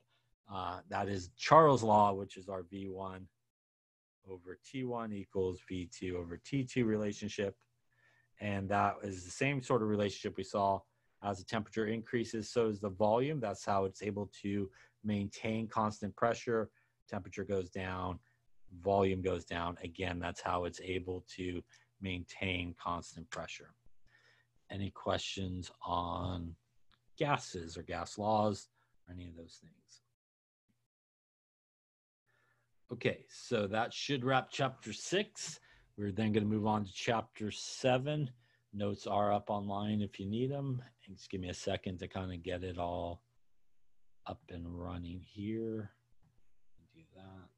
that is Charles' law, which is our V1 over T1 equals V2 over T2 relationship. And that is the same sort of relationship we saw. As the temperature increases, so is the volume. That's how it's able to maintain constant pressure. Temperature goes down, volume goes down. Again, that's how it's able to maintain constant pressure. Any questions on gases or gas laws or any of those things? Okay, so that should wrap chapter 6. We're then going to move on to chapter 7. Notes are up online if you need them. And just give me a second to kind of get it all up and running here. Do that.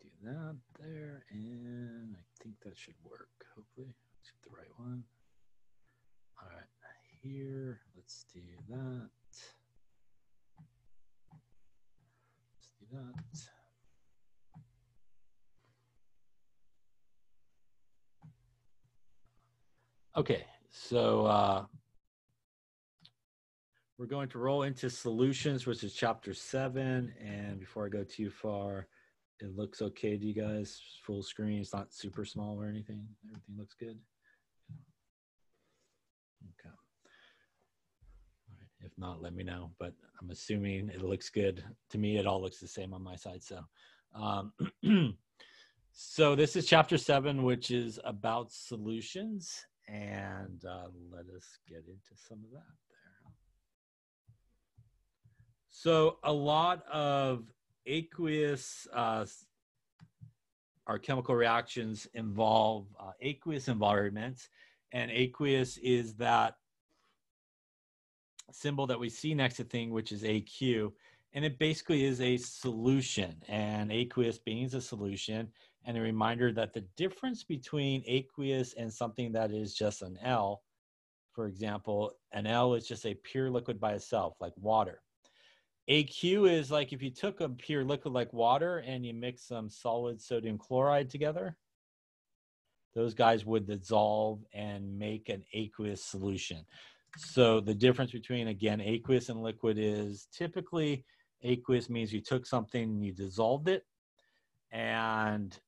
Do that there, and I think that should work. Hopefully, let's get the right one. All right, here, let's do that. Let's do that. Okay, so we're going to roll into solutions, which is chapter 7. And before I go too far, it looks okay to you guys? Full screen, it's not super small or anything. Everything looks good. Okay. All right. If not, let me know. But I'm assuming it looks good. To me, it all looks the same on my side. So, so this is chapter 7, which is about solutions. And let us get into some of that there. So a lot of aqueous, our chemical reactions involve aqueous environments. And aqueous is that symbol that we see next to thing, which is AQ. And it basically is a solution. And aqueous being a solution. And a reminder that the difference between aqueous and something that is just an L, for example, an L is just a pure liquid by itself, like water. AQ is like if you took a pure liquid like water and you mix some solid sodium chloride together, those guys would dissolve and make an aqueous solution. So the difference between, again, aqueous and liquid is typically aqueous means you took something and you dissolved it, and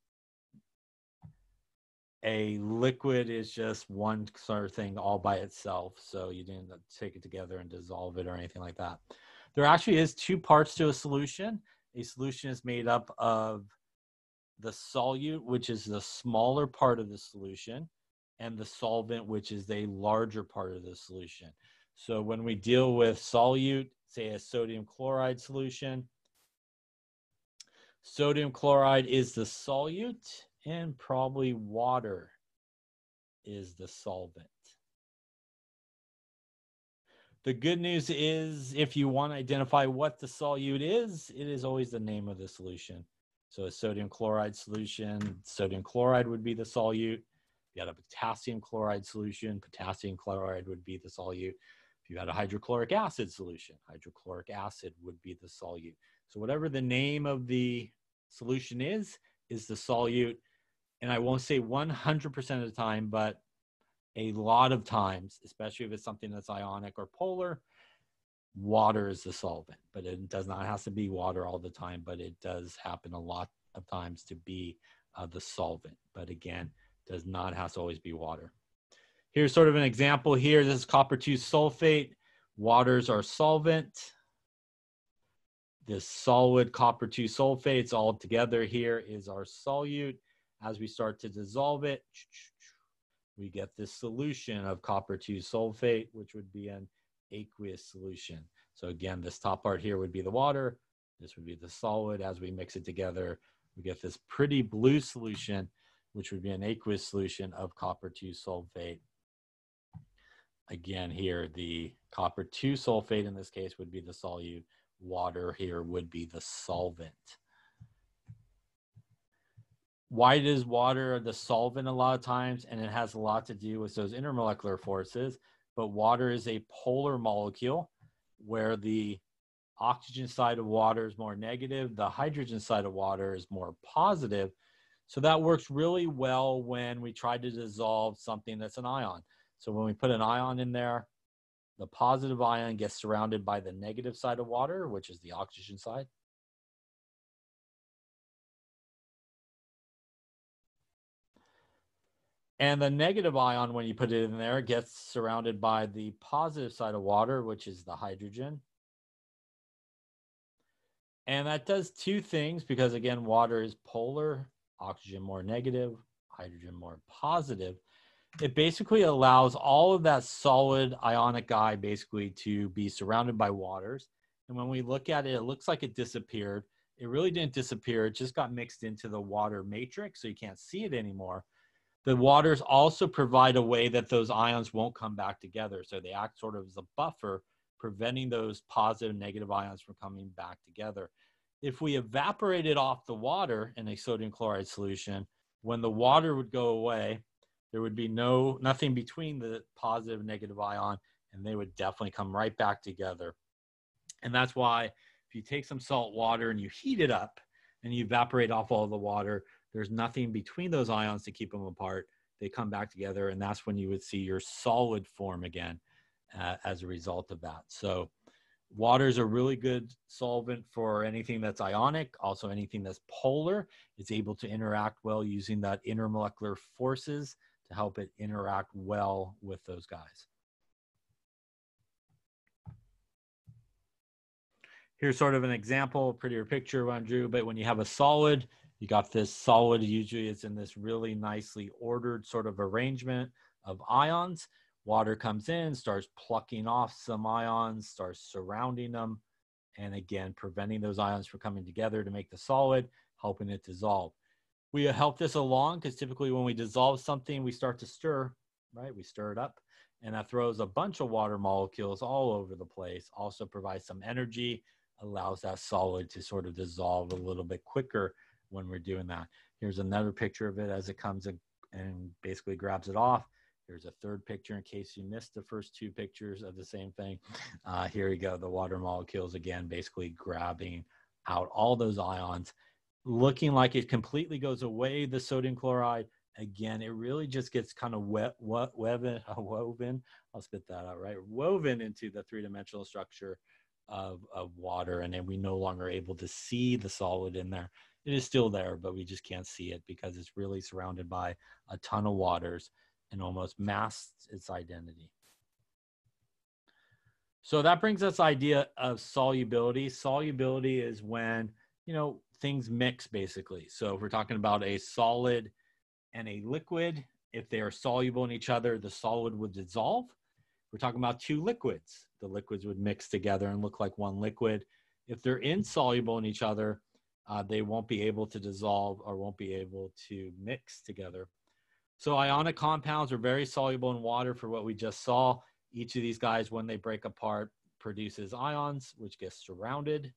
a liquid is just one sort of thing all by itself. So you didn't take it together and dissolve it or anything like that. There actually is 2 parts to a solution. A solution is made up of the solute, which is the smaller part of the solution, and the solvent, which is a larger part of the solution. So when we deal with solute, say a sodium chloride solution, sodium chloride is the solute and probably water is the solvent. The good news is if you want to identify what the solute is, it is always the name of the solution. So a sodium chloride solution, sodium chloride would be the solute. If you had a potassium chloride solution, potassium chloride would be the solute. If you had a hydrochloric acid solution, hydrochloric acid would be the solute. So whatever the name of the solution is the solute. And I won't say 100% of the time, but a lot of times, especially if it's something that's ionic or polar, water is the solvent. But it does not have to be water all the time, but it does happen a lot of times to be the solvent. But again, does not have to always be water. Here's sort of an example here. This is copper 2 sulfate. Waters are solvent. This solid copper 2 sulfates all together here is our solute. As we start to dissolve it, we get this solution of copper 2 sulfate, which would be an aqueous solution. So again, this top part here would be the water. This would be the solid. As we mix it together, we get this pretty blue solution, which would be an aqueous solution of copper 2 sulfate. Again, here, the copper 2 sulfate in this case would be the solute. Water here would be the solvent. Why is water the solvent a lot of times? And it has a lot to do with those intermolecular forces. But water is a polar molecule where the oxygen side of water is more negative. The hydrogen side of water is more positive. So that works really well when we try to dissolve something that's an ion. So when we put an ion in there, the positive ion gets surrounded by the negative side of water, which is the oxygen side. And the negative ion, when you put it in there, gets surrounded by the positive side of water, which is the hydrogen. And that does two things because, again, water is polar, oxygen more negative, hydrogen more positive. It basically allows all of that solid ionic guy basically to be surrounded by waters. And when we look at it, it looks like it disappeared. It really didn't disappear. It just got mixed into the water matrix, so you can't see it anymore. The waters also provide a way that those ions won't come back together. So they act sort of as a buffer, preventing those positive and negative ions from coming back together. If we evaporated off the water in a sodium chloride solution, when the water would go away, there would be nothing between the positive and negative ion, and they would definitely come right back together. And that's why if you take some salt water and you heat it up and you evaporate off all the water, there's nothing between those ions to keep them apart. They come back together, and that's when you would see your solid form again as a result of that. So water is a really good solvent for anything that's ionic, also anything that's polar. It's able to interact well using that intermolecular forces to help it interact well with those guys. Here's sort of an example, prettier picture one drew, but when you have a solid, you got this solid, usually it's in this really nicely ordered sort of arrangement of ions. Water comes in, starts plucking off some ions, starts surrounding them, and again, preventing those ions from coming together to make the solid, helping it dissolve. We help this along because typically when we dissolve something, we start to stir, right? We stir it up, and that throws a bunch of water molecules all over the place, also provides some energy, allows that solid to sort of dissolve a little bit quicker when we're doing that. Here's another picture of it as it comes in and basically grabs it off. Here's a third picture in case you missed the first two pictures of the same thing. Here we go, the water molecules again, basically grabbing out all those ions, looking like it completely goes away, the sodium chloride. Again, it really just gets kind of woven, I'll spit that out, right? Woven into the three-dimensional structure of water, and then we no longer able to see the solid in there. It is still there, but we just can't see it because it's really surrounded by a ton of waters and almost masks its identity. So that brings us idea of solubility. Solubility is when, things mix basically. So if we're talking about a solid and a liquid, if they are soluble in each other, the solid would dissolve. we're talking about two liquids. The liquids would mix together and look like one liquid. If they're insoluble in each other, they won't be able to dissolve or won't be able to mix together. So ionic compounds are very soluble in water for what we just saw. Each of these guys, when they break apart, produces ions, which get surrounded.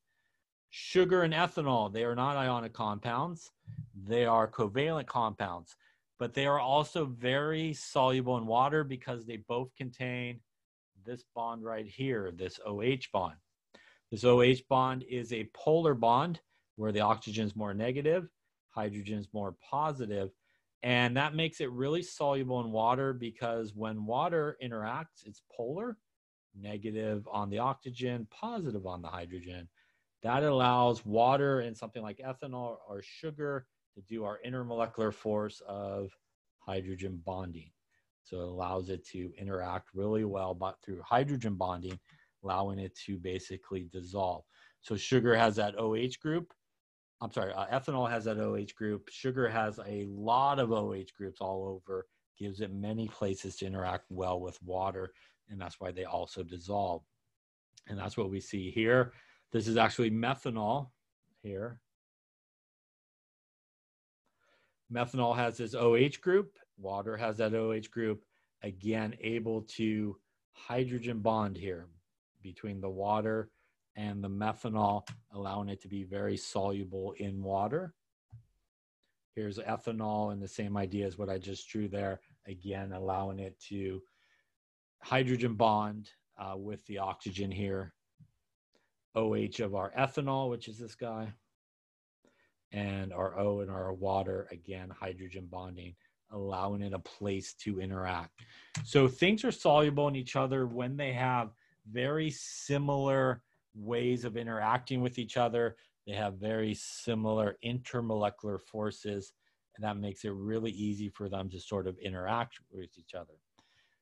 Sugar and ethanol, they are not ionic compounds. They are covalent compounds, but they are also very soluble in water because they both contain this bond right here, this OH bond. This OH bond is a polar bond where the oxygen is more negative, hydrogen is more positive, and that makes it really soluble in water because when water interacts, it's polar, negative on the oxygen, positive on the hydrogen. That allows water and something like ethanol or sugar to do our intermolecular force of hydrogen bonding. So it allows it to interact really well, but through hydrogen bonding, allowing it to basically dissolve. So sugar has that OH group. I'm sorry, ethanol has that OH group. Sugar has a lot of OH groups all over, gives it many places to interact well with water, and that's why they also dissolve. And that's what we see here. This is actually methanol here. Methanol has this OH group. Water has that OH group. Again, able to hydrogen bond here between the water and the methanol, allowing it to be very soluble in water. Here's ethanol, and the same idea as what I just drew there. Again, allowing it to hydrogen bond with the oxygen here. OH of our ethanol, which is this guy, and our O in our water, again, hydrogen bonding, allowing it a place to interact. So things are soluble in each other when they have very similar ways of interacting with each other. They have very similar intermolecular forces, and that makes it really easy for them to sort of interact with each other.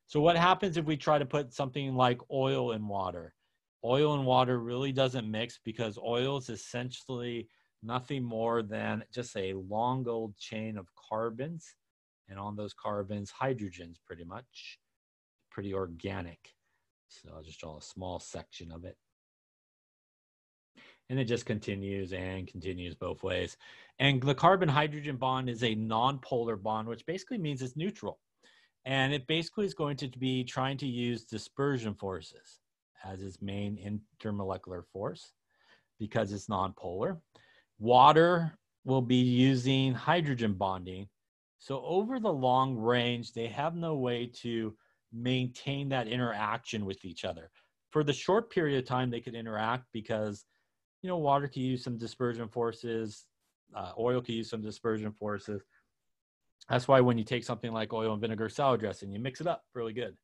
So what happens if we try to put something like oil in water? Oil and water really doesn't mix because oil is essentially nothing more than just a long old chain of carbons. And on those carbons, hydrogen's pretty much pretty organic. So I'll just draw a small section of it. And it just continues and continues both ways. And the carbon-hydrogen bond is a non-polar bond, which basically means it's neutral. And it basically is going to be trying to use dispersion forces as its main intermolecular force because it's non-polar. Water will be using hydrogen bonding. So over the long range, they have no way to maintain that interaction with each other. For the short period of time, they could interact because, you know, water can use some dispersion forces, oil can use some dispersion forces. That's why when you take something like oil and vinegar salad dressing, you mix it up really good.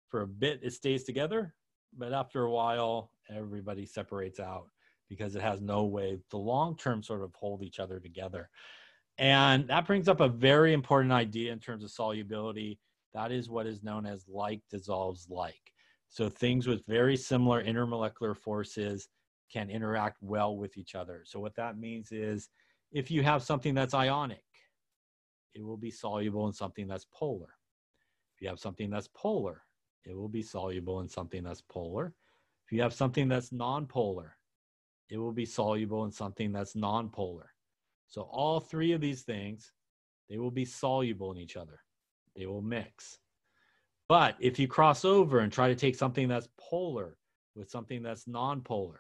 For a bit, it stays together, but after a while, everybody separates out because it has no way to long-term sort of hold each other together. And that brings up a very important idea in terms of solubility. That is what is known as like dissolves like. So things with very similar intermolecular forces can interact well with each other. So what that means is if you have something that's ionic, it will be soluble in something that's polar. If you have something that's polar, it will be soluble in something that's polar. If you have something that's nonpolar, it will be soluble in something that's nonpolar. So all three of these things, they will be soluble in each other. They will mix. But if you cross over and try to take something that's polar with something that's nonpolar,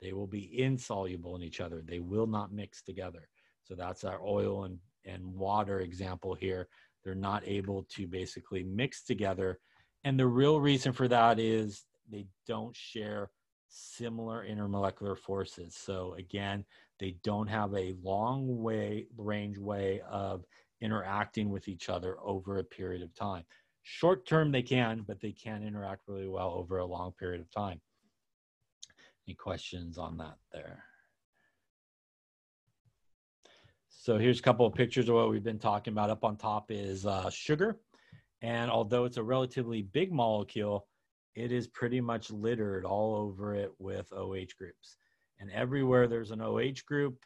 they will be insoluble in each other. They will not mix together. So that's our oil and water example here. They're not able to basically mix together. And the real reason for that is they don't share similar intermolecular forces. So again, they don't have a long range way of interacting with each other over a period of time. Short term they can, but they can interact really well over a long period of time. Any questions on that there? So here's a couple of pictures of what we've been talking about. Up on top is sugar. And although it's a relatively big molecule, it is pretty much littered all over it with OH groups. And everywhere there's an OH group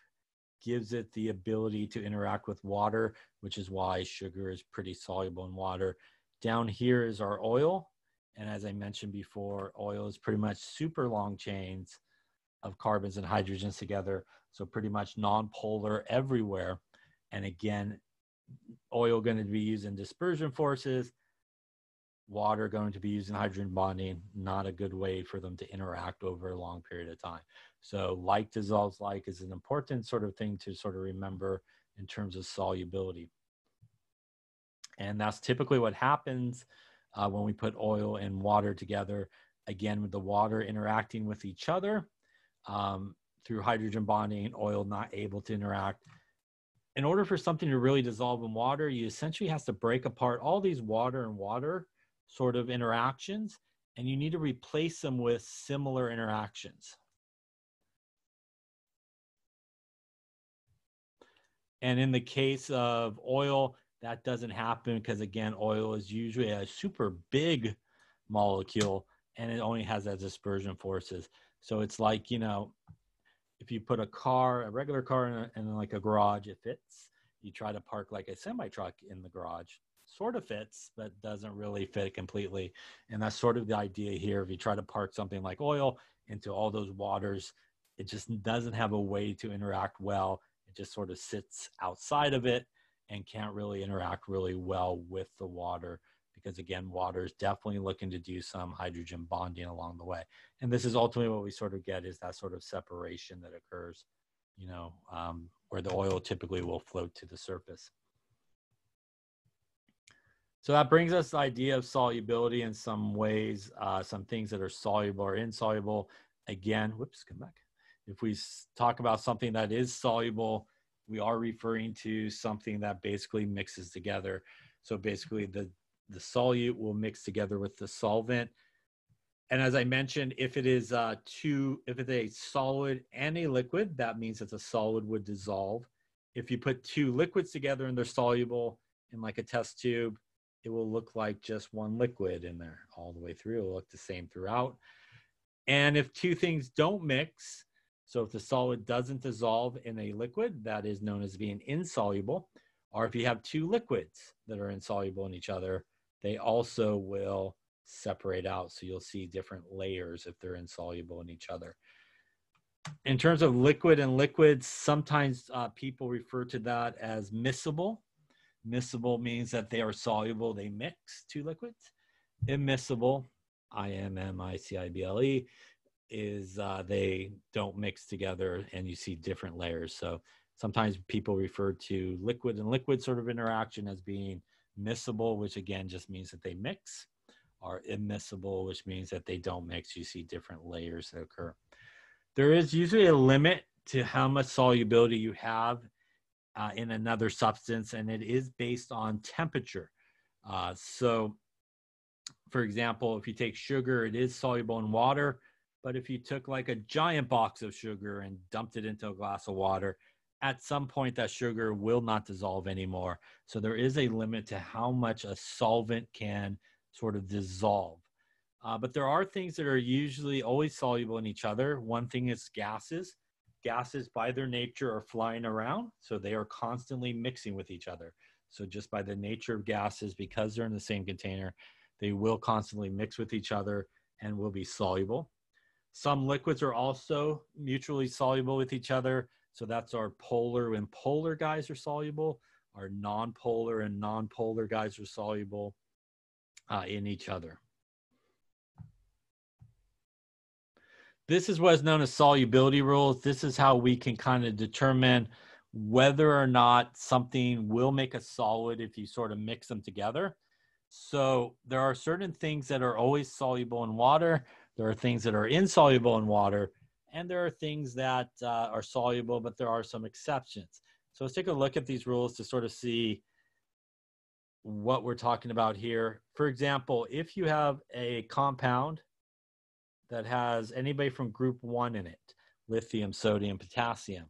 gives it the ability to interact with water, which is why sugar is pretty soluble in water. Down here is our oil, And as I mentioned before, oil is pretty much super long chains of carbons and hydrogens together. So pretty much non-polar everywhere. And again, oil going to be using dispersion forces, water going to be using hydrogen bonding, not a good way for them to interact over a long period of time. So like dissolves like is an important sort of thing to sort of remember in terms of solubility. And that's typically what happens when we put oil and water together. Again, with the water interacting with each other through hydrogen bonding, oil not able to interact. In order for something to really dissolve in water, you essentially have to break apart all these water and water sort of interactions, and you need to replace them with similar interactions. And in the case of oil, that doesn't happen because, again, oil is usually a super big molecule and it only has that dispersion forces. So it's like, you know, if you put a regular car in like a garage, it fits. You try to park like a semi-truck in the garage, sort of fits, but doesn't really fit completely. And that's sort of the idea here. If you try to park something like oil into all those waters, it just doesn't have a way to interact well. It just sort of sits outside of it and can't really interact really well with the water because, again, water is definitely looking to do some hydrogen bonding along the way. And this is ultimately what we sort of get is that sort of separation that occurs, you know, where the oil typically will float to the surface. So that brings us to the idea of solubility in some ways, some things that are soluble or insoluble. Again, whoops, come back. If we talk about something that is soluble, we are referring to something that basically mixes together. So basically the solute will mix together with the solvent. And as I mentioned, if it is if it's a solid and a liquid, that means that the solid would dissolve. If you put two liquids together and they're soluble in like a test tube, it will look like just one liquid in there all the way through. It'll look the same throughout. And if two things don't mix, so if the solid doesn't dissolve in a liquid, that is known as being insoluble. Or if you have two liquids that are insoluble in each other, they also will separate out. So you'll see different layers if they're insoluble in each other. In terms of liquid and liquids, sometimes people refer to that as miscible. Miscible means that they are soluble, they mix two liquids. Immiscible, IMMICIBLE, is they don't mix together and you see different layers. So sometimes people refer to liquid and liquid sort of interaction as being miscible, which again just means that they mix, or immiscible, which means that they don't mix. You see different layers that occur. There is usually a limit to how much solubility you have in another substance, and it is based on temperature. So for example, if you take sugar, it is soluble in water. But if you took like a giant box of sugar and dumped it into a glass of water, at some point that sugar will not dissolve anymore. So there is a limit to how much a solvent can sort of dissolve. But there are things that are usually always soluble in each other. One thing is gases. Gases by their nature are flying around, so they are constantly mixing with each other. So just by the nature of gases, because they're in the same container, they will constantly mix with each other and will be soluble. Some liquids are also mutually soluble with each other. So that's our polar and polar guys are soluble. Our non-polar and non-polar guys are soluble in each other. This is what is known as solubility rules. This is how we can kind of determine whether or not something will make a solid if you sort of mix them together. So there are certain things that are always soluble in water. There are things that are insoluble in water, and there are things that are soluble, but there are some exceptions. So let's take a look at these rules to sort of see what we're talking about here. For example, if you have a compound that has anybody from group 1 in it, lithium, sodium, potassium,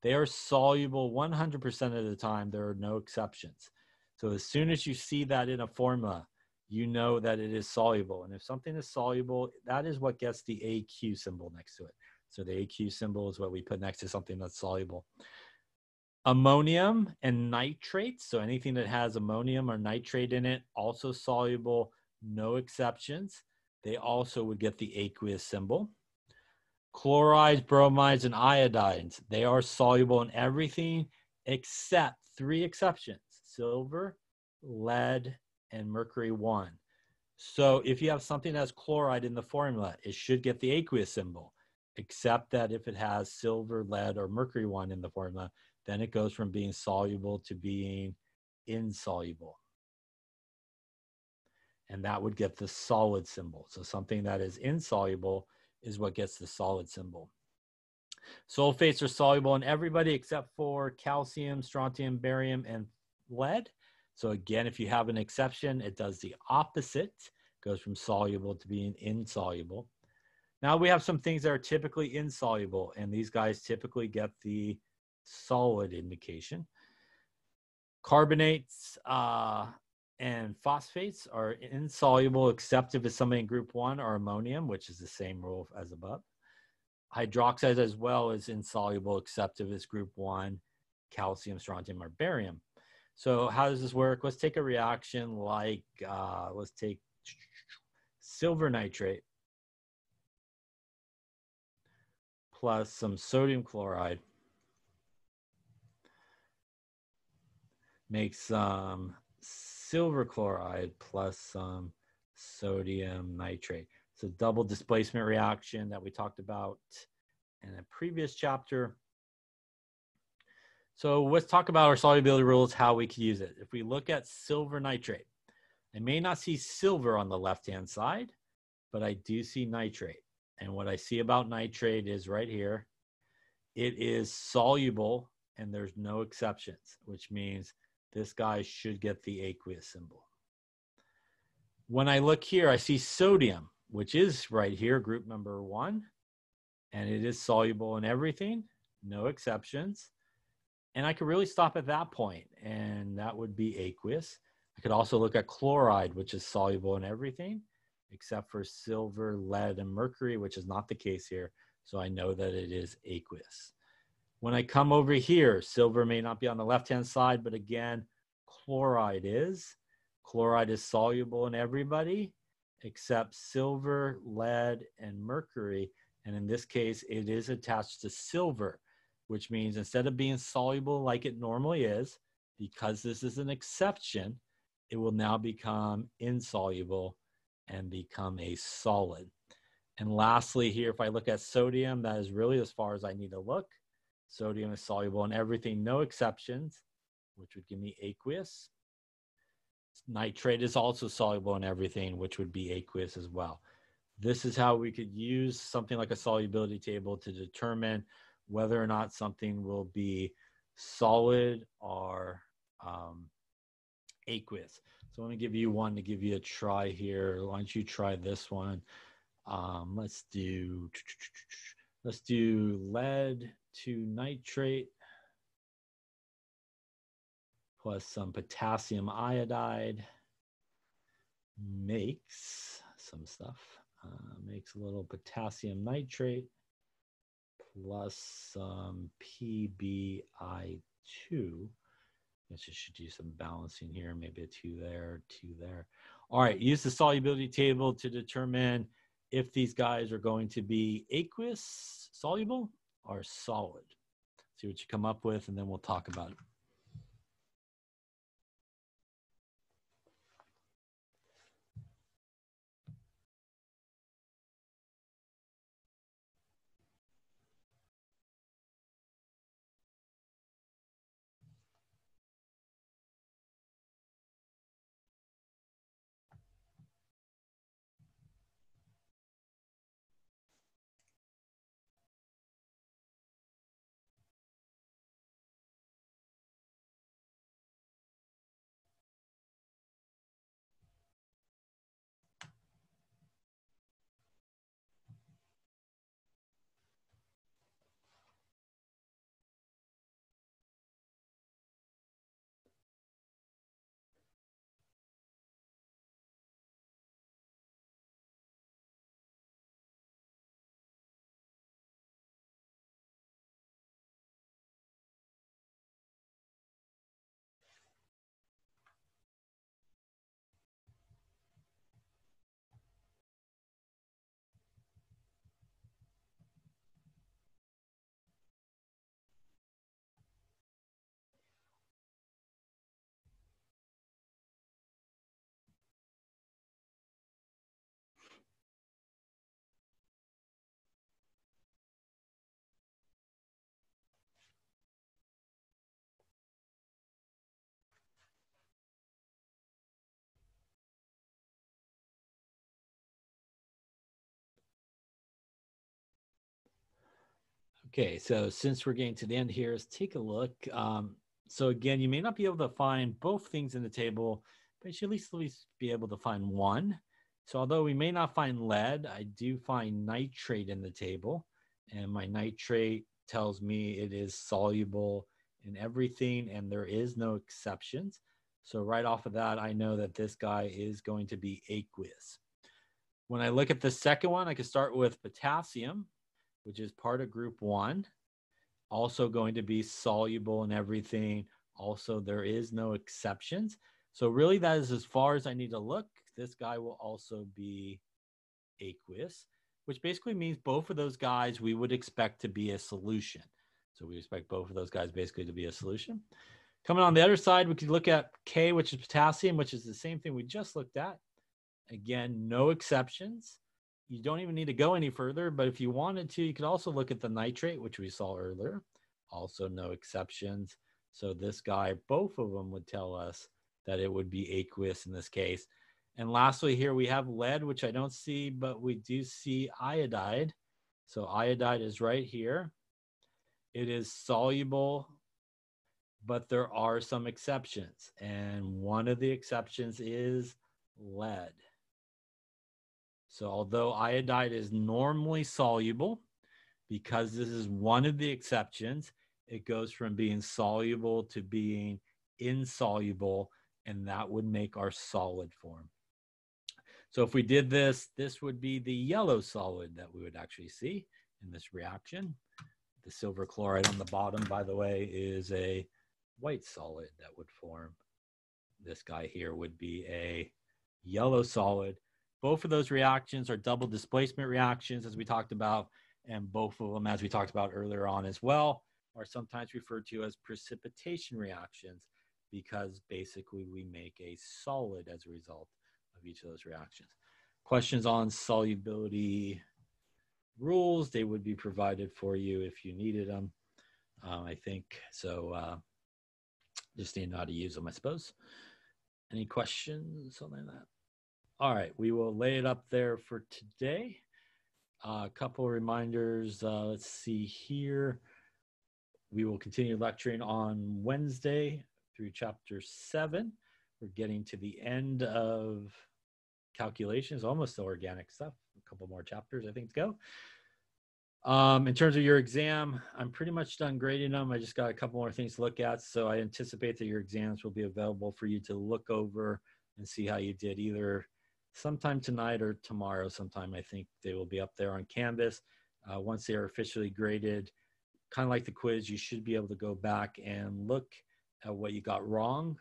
they are soluble 100% of the time. There are no exceptions. So as soon as you see that in a formula, you know that it is soluble. And if something is soluble, that is what gets the AQ symbol next to it. So the AQ symbol is what we put next to something that's soluble. Ammonium and nitrates, so anything that has ammonium or nitrate in it, also soluble, no exceptions. they also would get the aqueous symbol. Chlorides, bromides, and iodides, they are soluble in everything except 3 exceptions: silver, lead, and mercury 1. So if you have something that has chloride in the formula, it should get the aqueous symbol, except that if it has silver, lead, or mercury 1 in the formula, then it goes from being soluble to being insoluble. And that would get the solid symbol. So something that is insoluble is what gets the solid symbol. Sulfates are soluble in everybody except for calcium, strontium, barium, and lead. So again, if you have an exception, it does the opposite, goes from soluble to being insoluble. Now we have some things that are typically insoluble, and these guys typically get the solid indication. Carbonates and phosphates are insoluble except if it's something in group 1 or ammonium, which is the same rule as above. Hydroxides as well is insoluble except if it's group 1, calcium, strontium, or barium. So how does this work? Let's take a reaction like, let's take silver nitrate plus some sodium chloride. Make some silver chloride plus some sodium nitrate. It's a double displacement reaction that we talked about in a previous chapter. So let's talk about our solubility rules, how we can use it. If we look at silver nitrate, I may not see silver on the left-hand side, but I do see nitrate. And what I see about nitrate is right here. It is soluble and there's no exceptions, which means this guy should get the aqueous symbol. When I look here, I see sodium, which is right here, group number 1, and it is soluble in everything, no exceptions. And I could really stop at that point, and that would be aqueous. I could also look at chloride, which is soluble in everything, except for silver, lead, and mercury, which is not the case here. So I know that it is aqueous. When I come over here, silver may not be on the left-hand side, but again, chloride is. Chloride is soluble in everybody except silver, lead, and mercury. And in this case, it is attached to silver, which means instead of being soluble like it normally is, because this is an exception, it will now become insoluble and become a solid. And lastly here, if I look at sodium, that is really as far as I need to look. Sodium is soluble in everything, no exceptions, which would give me aqueous. Nitrate is also soluble in everything, which would be aqueous as well. This is how we could use something like a solubility table to determine whether or not something will be solid or aqueous. So I want to give you one to give you a try here. Why don't you try this one? Let's do lead to nitrate plus some potassium iodide makes some stuff. Makes a little potassium nitrate plus some PbI2. I guess you should do some balancing here, maybe a 2 there, 2 there. All right, use the solubility table to determine if these guys are going to be aqueous, soluble, or solid. See what you come up with, and then we'll talk about it. Okay, so since we're getting to the end here, let's take a look. So again, you may not be able to find both things in the table, but you should at least be able to find one. So although we may not find lead, I do find nitrate in the table, and my nitrate tells me it is soluble in everything, and there is no exceptions. So right off of that, I know that this guy is going to be aqueous. When I look at the second one, I can start with potassium, which is part of group 1, also going to be soluble in everything. Also, there is no exceptions. So really that is as far as I need to look. This guy will also be aqueous, which basically means both of those guys we would expect to be a solution. So we expect both of those guys basically to be a solution. Coming on the other side, we could look at K, which is potassium, which is the same thing we just looked at. Again, no exceptions. You don't even need to go any further, but if you wanted to, you could also look at the nitrate, which we saw earlier. Also no exceptions. So this guy, both of them would tell us that it would be aqueous in this case. And lastly, here we have lead, which I don't see, but we do see iodide. So iodide is right here. It is soluble, but there are some exceptions. And one of the exceptions is lead. So although iodide is normally soluble, because this is one of the exceptions, it goes from being soluble to being insoluble, and that would make our solid form. So if we did this, this would be the yellow solid that we would actually see in this reaction. The silver chloride on the bottom, by the way, is a white solid that would form. This guy here would be a yellow solid. Both of those reactions are double displacement reactions, as we talked about, and both of them, as we talked about earlier on as well, are sometimes referred to as precipitation reactions because basically we make a solid as a result of each of those reactions. Questions on solubility rules, they would be provided for you if you needed them, I think. So just need to know how to use them, I suppose. Any questions, something like that? All right, we will lay it up there for today. A couple of reminders. Let's see here. We will continue lecturing on Wednesday through chapter 7. We're getting to the end of calculations, almost the organic stuff. A couple more chapters, I think, to go. In terms of your exam, I'm pretty much done grading them. I just got a couple more things to look at. So I anticipate that your exams will be available for you to look over and see how you did either sometime tonight or tomorrow sometime. I think they will be up there on Canvas. Once they are officially graded, kind of like the quiz, you should be able to go back and look at what you got wrong.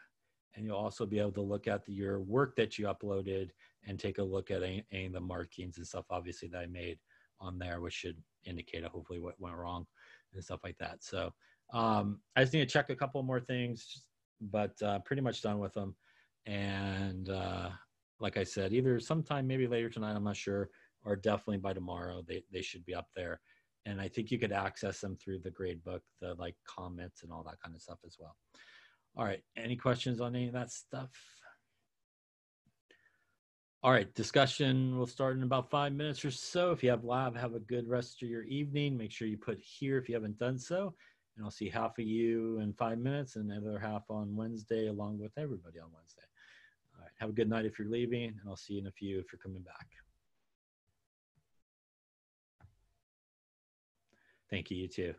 And you'll also be able to look at your work that you uploaded and take a look at any of the markings and stuff, obviously, that I made on there, which should indicate hopefully what went wrong and stuff like that. So I just need to check a couple more things, but pretty much done with them. And like I said, either sometime maybe later tonight, I'm not sure, or definitely by tomorrow, they should be up there. And I think you could access them through the grade book, the like comments and all that kind of stuff as well. All right, any questions on any of that stuff? All right, discussion will start in about 5 minutes or so. If you have lab, have a good rest of your evening. Make sure you put here if you haven't done so. And I'll see half of you in 5 minutes and the other half on Wednesday, along with everybody on Wednesday. All right, have a good night if you're leaving, and I'll see you in a few if you're coming back. Thank you, you too.